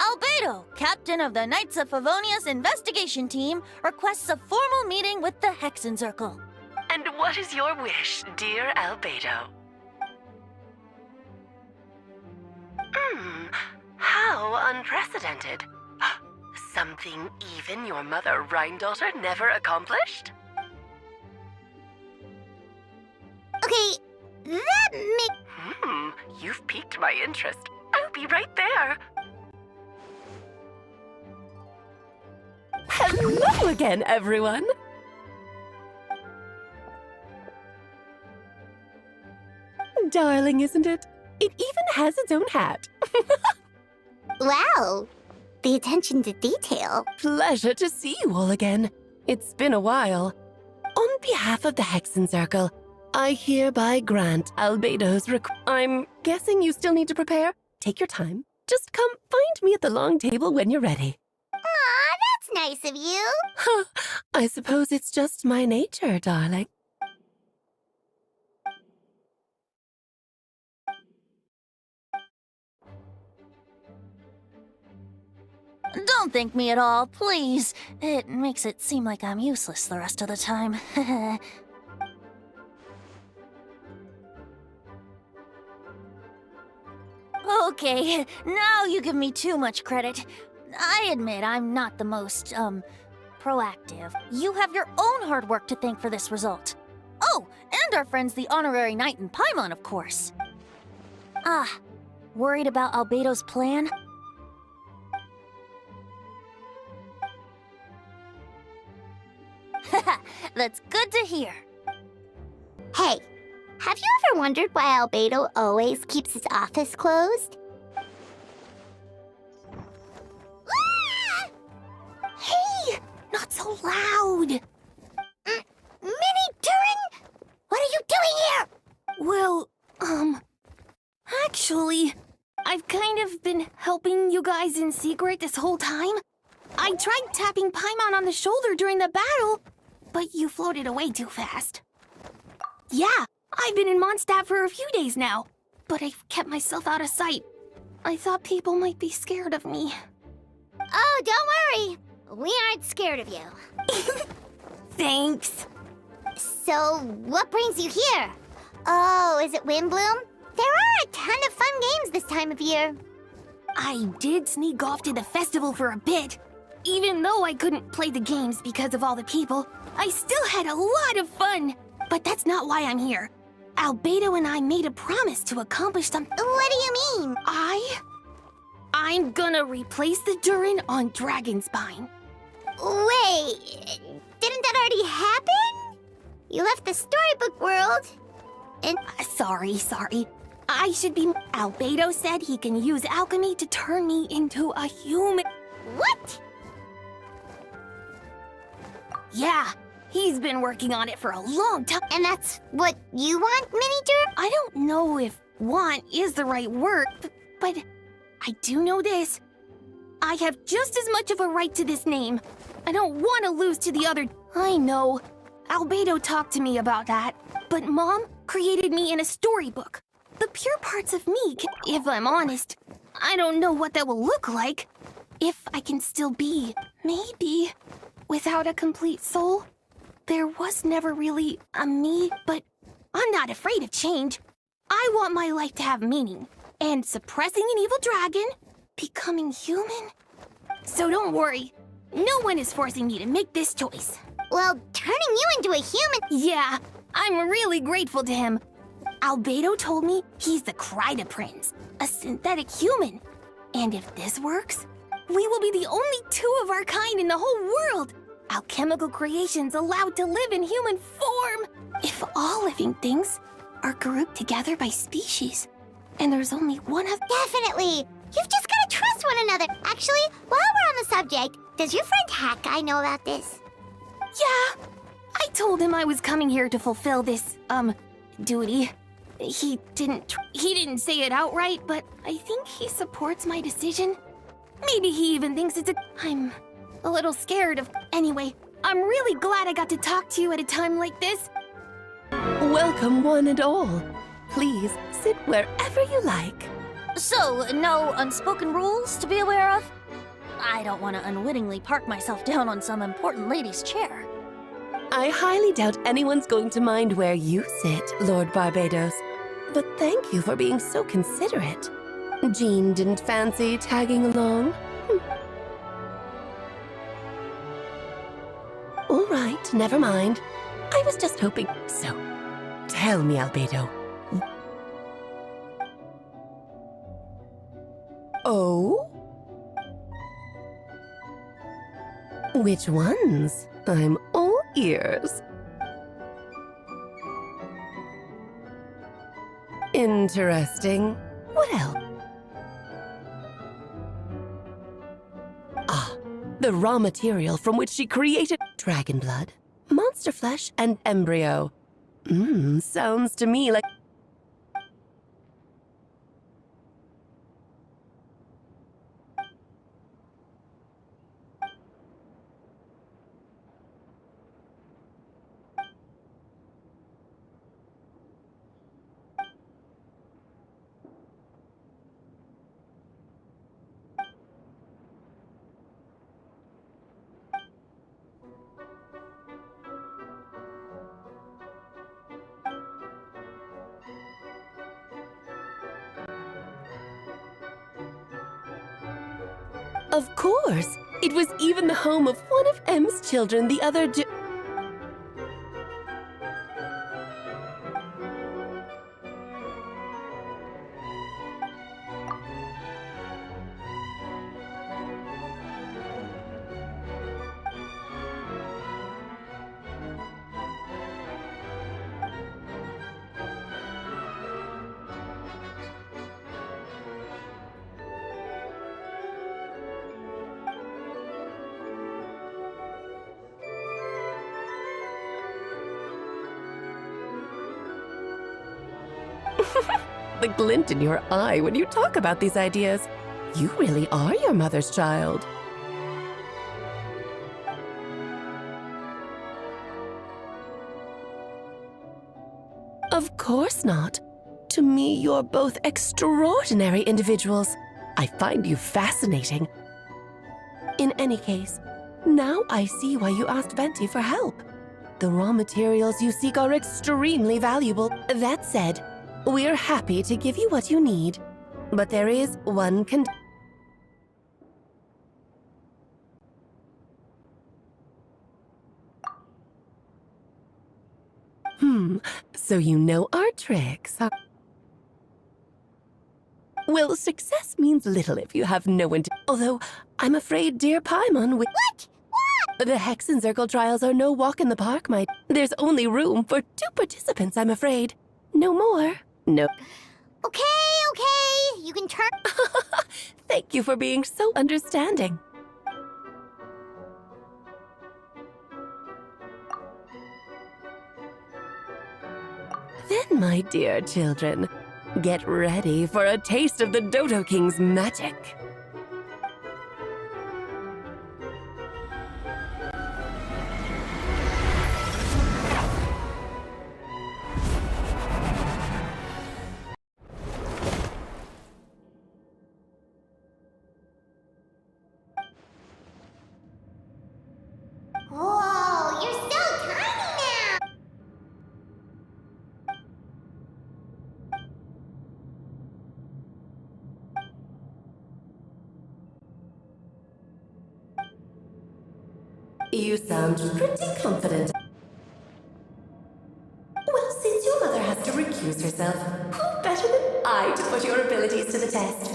Albedo, captain of the Knights of Favonius investigation team, requests a formal meeting with the Hexencircle. And what is your wish, dear Albedo? How unprecedented. Something even your mother Rhine-daughter never accomplished? Okay, that makes... You've piqued my interest. I'll be right there. Hello again, everyone! Darling, isn't it? It even has its own hat. Wow, the attention to detail. Pleasure to see you all again. It's been a while. On behalf of the Hexencircle, I hereby grant Albedo's I'm guessing you still need to prepare? Take your time. Just come find me at the long table when you're ready. Aw, that's nice of you. I suppose it's just my nature, darling. Don't thank me at all, please. It makes it seem like I'm useless the rest of the time. Okay, now you give me too much credit. I admit I'm not the most, proactive. You have your own hard work to thank for this result. Oh, and our friends the Honorary Knight in Paimon, of course. Worried about Albedo's plan? That's good to hear. Hey, have you ever wondered why Albedo always keeps his office closed? Hey! Not so loud! Minnie Turin? What are you doing here? Well, actually, I've kind of been helping you guys in secret this whole time. I tried tapping Paimon on the shoulder during the battle, but you floated away too fast. Yeah, I've been in Mondstadt for a few days now, but I've kept myself out of sight. I thought people might be scared of me. Oh, don't worry. We aren't scared of you. Thanks. So, what brings you here? Oh, is it Windbloom? There are a ton of fun games this time of year. I did sneak off to the festival for a bit. Even though I couldn't play the games because of all the people, I still had a lot of fun. But that's not why I'm here. Albedo and I made a promise to accomplish something. What do you mean? I'm gonna replace the Durin on Dragonspine. Wait, didn't that already happen? You left the storybook world and... Sorry. I should be... Albedo said he can use alchemy to turn me into a human. What? Yeah, he's been working on it for a long time. And that's what you want, Mini-Dur? I don't know if want is the right word, but I do know this. I have just as much of a right to this name. I don't want to lose to the other... I know. Albedo talked to me about that, but Mom created me in a storybook. The pure parts of me, if I'm honest, I don't know what that will look like. If I can still be, maybe, without a complete soul. there was never really a me, but I'm not afraid of change. I want my life to have meaning, and suppressing an evil dragon, becoming human. So don't worry, no one is forcing me to make this choice. Well, turning you into a human... Yeah, I'm really grateful to him. Albedo told me he's the Kryda Prince, a synthetic human. And if this works, we will be the only two of our kind in the whole world. Alchemical creations allowed to live in human form. If all living things are grouped together by species, and there's only one of... Definitely! You've just gotta trust one another. Actually, while we're on the subject, does your friend Hack know about this? Yeah, I told him I was coming here to fulfill this, duty. He didn't say it outright, but I think he supports my decision. Maybe he even thinks it's a... I'm a little scared of... Anyway, I'm really glad I got to talk to you at a time like this. Welcome, one and all. Please sit wherever you like. So, no unspoken rules to be aware of? I don't want to unwittingly park myself down on some important lady's chair. I highly doubt anyone's going to mind where you sit, Lord Barbados. But thank you for being so considerate. Jean didn't fancy tagging along? All right, never mind. I was just hoping... So, tell me, Albedo. Oh? Which ones? I'm all ears. Interesting. What else? Ah, the raw material from which she created dragon blood, monster flesh, and embryo. Sounds to me like... Of course! It was even the home of one of M's children the other day. The glint in your eye when you talk about these ideas. You really are your mother's child. Of course not. To me, you're both extraordinary individuals. I find you fascinating. In any case, now I see why you asked Venti for help. The raw materials you seek are extremely valuable. That said, we're happy to give you what you need. But there is one condition. So you know our tricks, huh? Well, success means little if you have no one to... Although, I'm afraid dear Paimon will... What? What? The Hexenzirkel trials are no walk in the park, my... There's only room for 2 participants, I'm afraid. No more. No. Okay. You can turn... Thank you for being so understanding. Then, my dear children, get ready for a taste of the Dodo King's magic. Whoa, you're so tiny! You sound pretty confident. Well, since your mother has to recuse herself, who better than I to put your abilities to the test?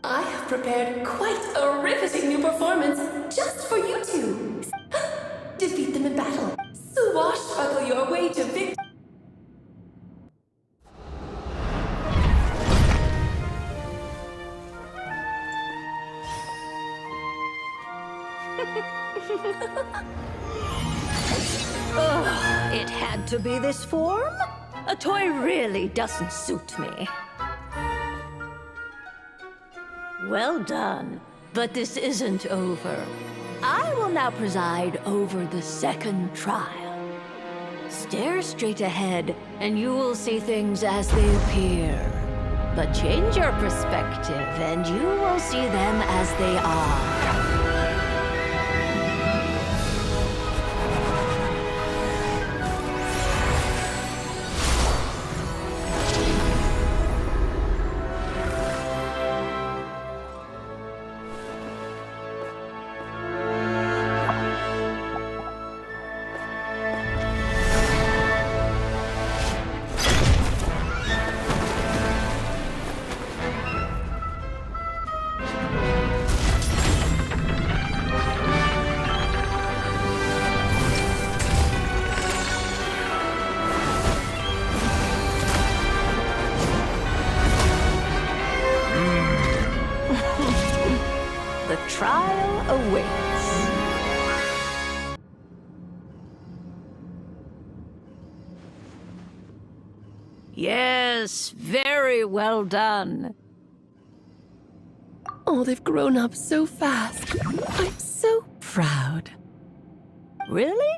I have prepared quite a riveting new performance just for you two. Defeat them in battle. Swashbuckle your way to victory. Ugh, it had to be this form? A toy really doesn't suit me. Well done, but this isn't over. I will now preside over the second trial. Stare straight ahead, and you will see things as they appear. But change your perspective, and you will see them as they are. The trial awaits. Yes, very well done. Oh, they've grown up so fast. I'm so proud. Really?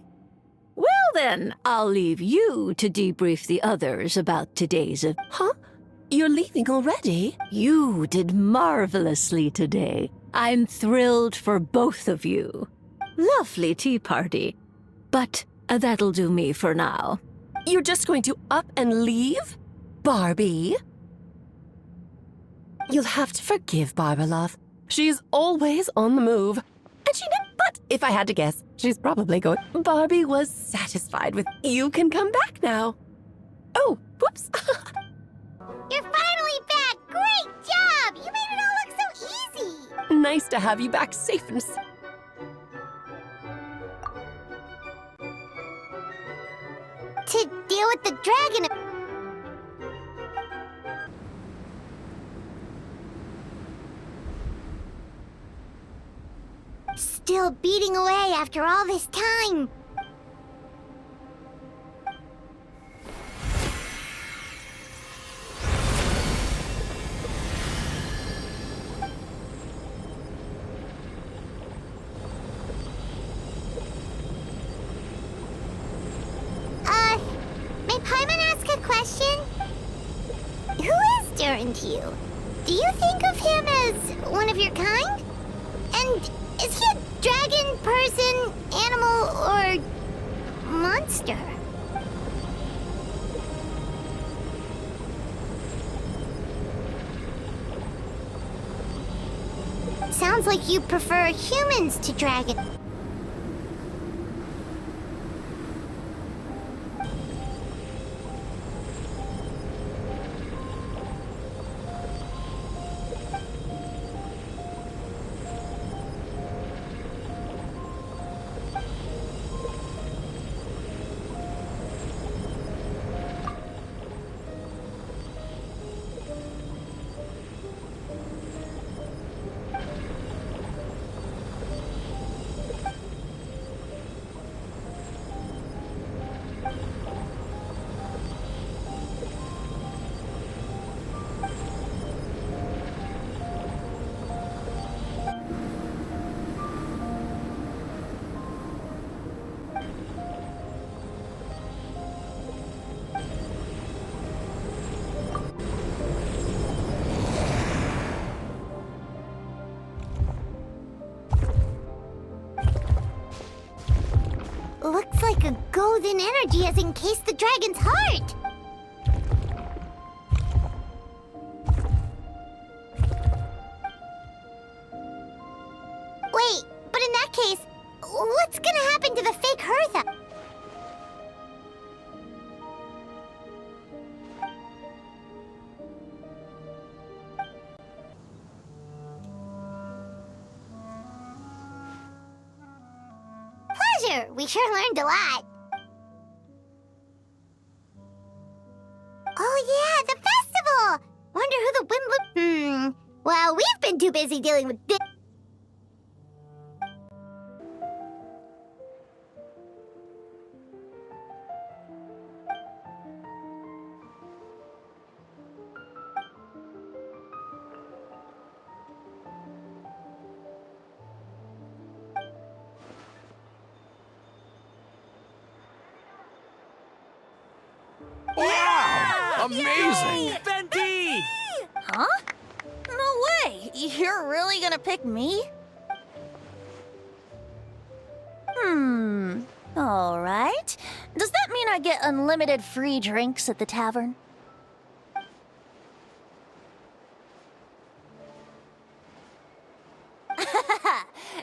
Well then, I'll leave you to debrief the others about today's event. Huh? You're leaving already? You did marvelously today. I'm thrilled for both of you. Lovely tea party. But that'll do me for now. You're just going to up and leave? Barbie? You'll have to forgive Barbara, love. She's always on the move. And but if I had to guess, she's probably going. Barbie was satisfied with you can come back now. Oh, whoops. You're finally back! Great job! You made it all look so easy! Nice to have you back safe and To deal with the dragon... Still beating away after all this time. May Paimon ask a question? Who is Durin to you? Do you think of him as one of your kind? And is he a dragon, person, animal, or monster? Sounds like you prefer humans to dragons. Looks like a golden energy has encased the dragon's heart! Wait, but in that case, What's gonna happen to the fake Hertha? Pleasure! We sure learned a lot. Oh yeah, the festival! Wonder who the Wimbledon... Well, we've been too busy dealing with this. Wow! Amazing! Venti! Huh? No way! You're really gonna pick me? Alright. Does that mean I get unlimited free drinks at the tavern?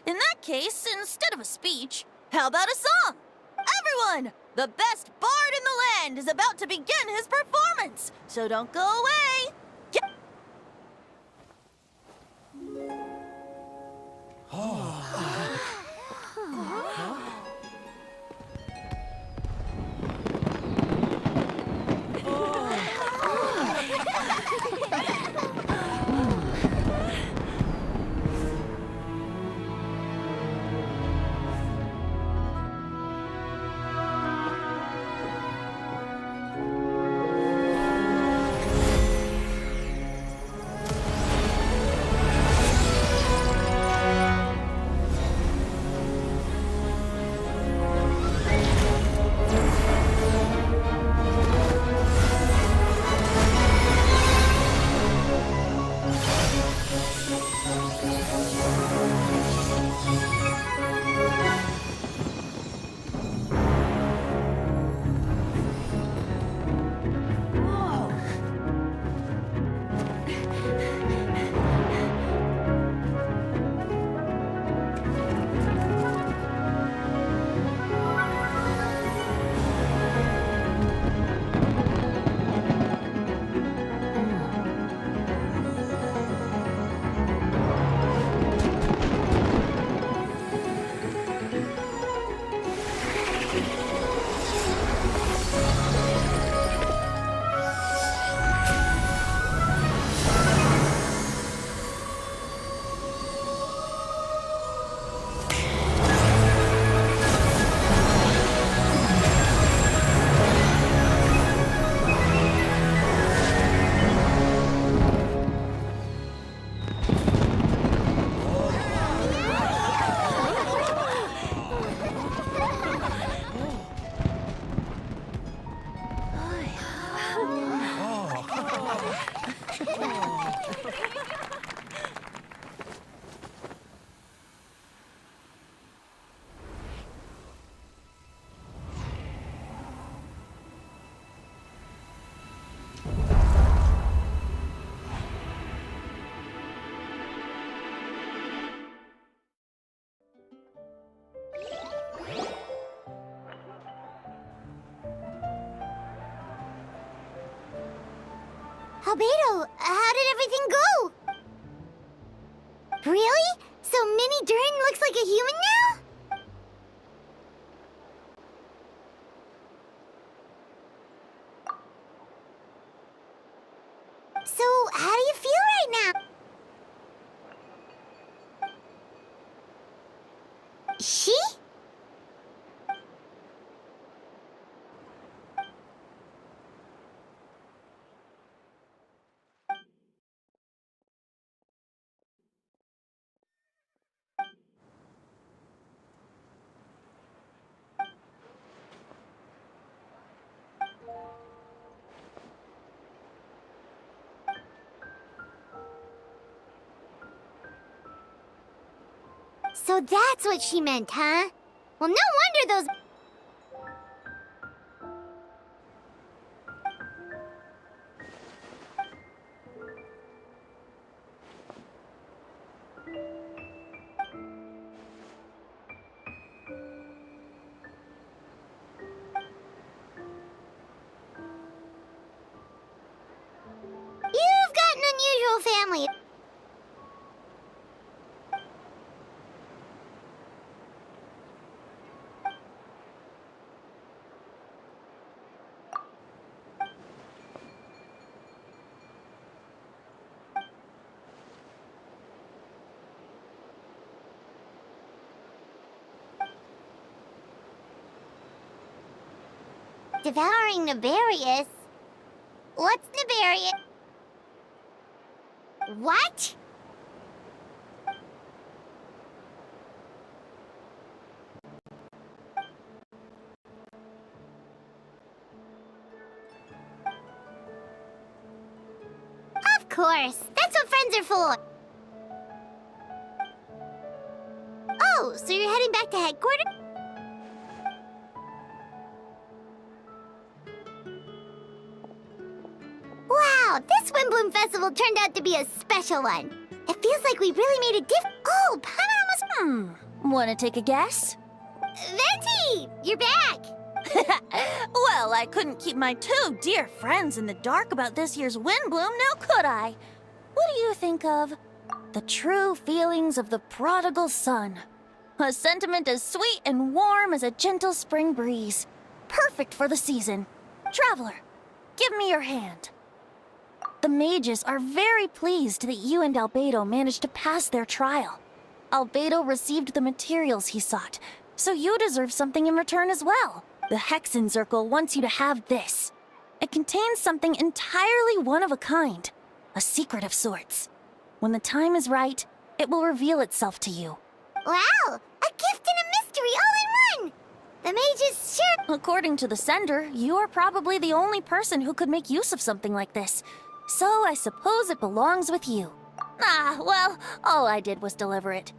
In that case, instead of a speech, how about a song? Everyone! The best bard in the land is about to begin his performance! So don't go away! Albedo, how did everything go? Really? So Mini Durin looks like a human now? So, how do you feel right now? She? So that's what she meant, huh? Well, no wonder those... family. Devouring Nefarious? What's Nefarious? What? Of course. That's what friends are for. Oh, so you're heading back to headquarters? Wow, this Windbloom Festival turned out to be a special one. It feels like we really made a Oh, Paimon almost... Wanna take a guess? Venti! You're back! Well, I couldn't keep my two dear friends in the dark about this year's Windbloom, now could I? What do you think of the true feelings of the prodigal son? A sentiment as sweet and warm as a gentle spring breeze. Perfect for the season. Traveler, give me your hand. The mages are very pleased that you and Albedo managed to pass their trial. Albedo received the materials he sought, so you deserve something in return as well. The Hexenzirkel wants you to have this. It contains something entirely one of a kind, a secret of sorts. When the time is right, it will reveal itself to you. Wow, a gift and a mystery all in one! The mages sure... According to the sender, you are probably the only person who could make use of something like this. So I suppose it belongs with you. Well, all I did was deliver it.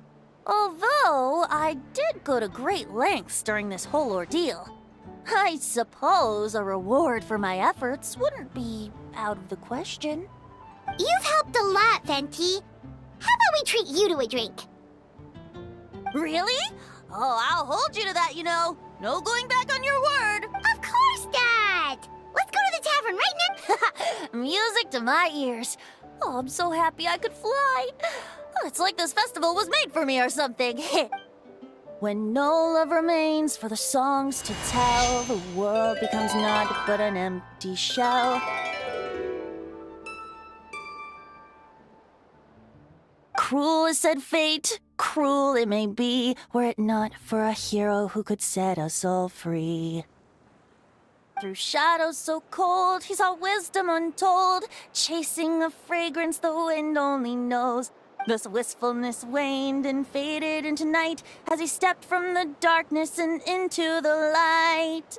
Although I did go to great lengths during this whole ordeal. I suppose a reward for my efforts wouldn't be out of the question. You've helped a lot, Venti. How about we treat you to a drink? Really? Oh, I'll hold you to that, you know. No going back on your word. Of course not! Let's go to the tavern right now! Music to my ears. Oh, I'm so happy I could fly. It's like this festival was made for me or something. When no love remains for the songs to tell, the world becomes naught but an empty shell. Cruel is said fate, cruel it may be, were it not for a hero who could set us all free. Through shadows so cold, he saw wisdom untold, chasing a fragrance the wind only knows. Thus wistfulness waned and faded into night as he stepped from the darkness and into the light.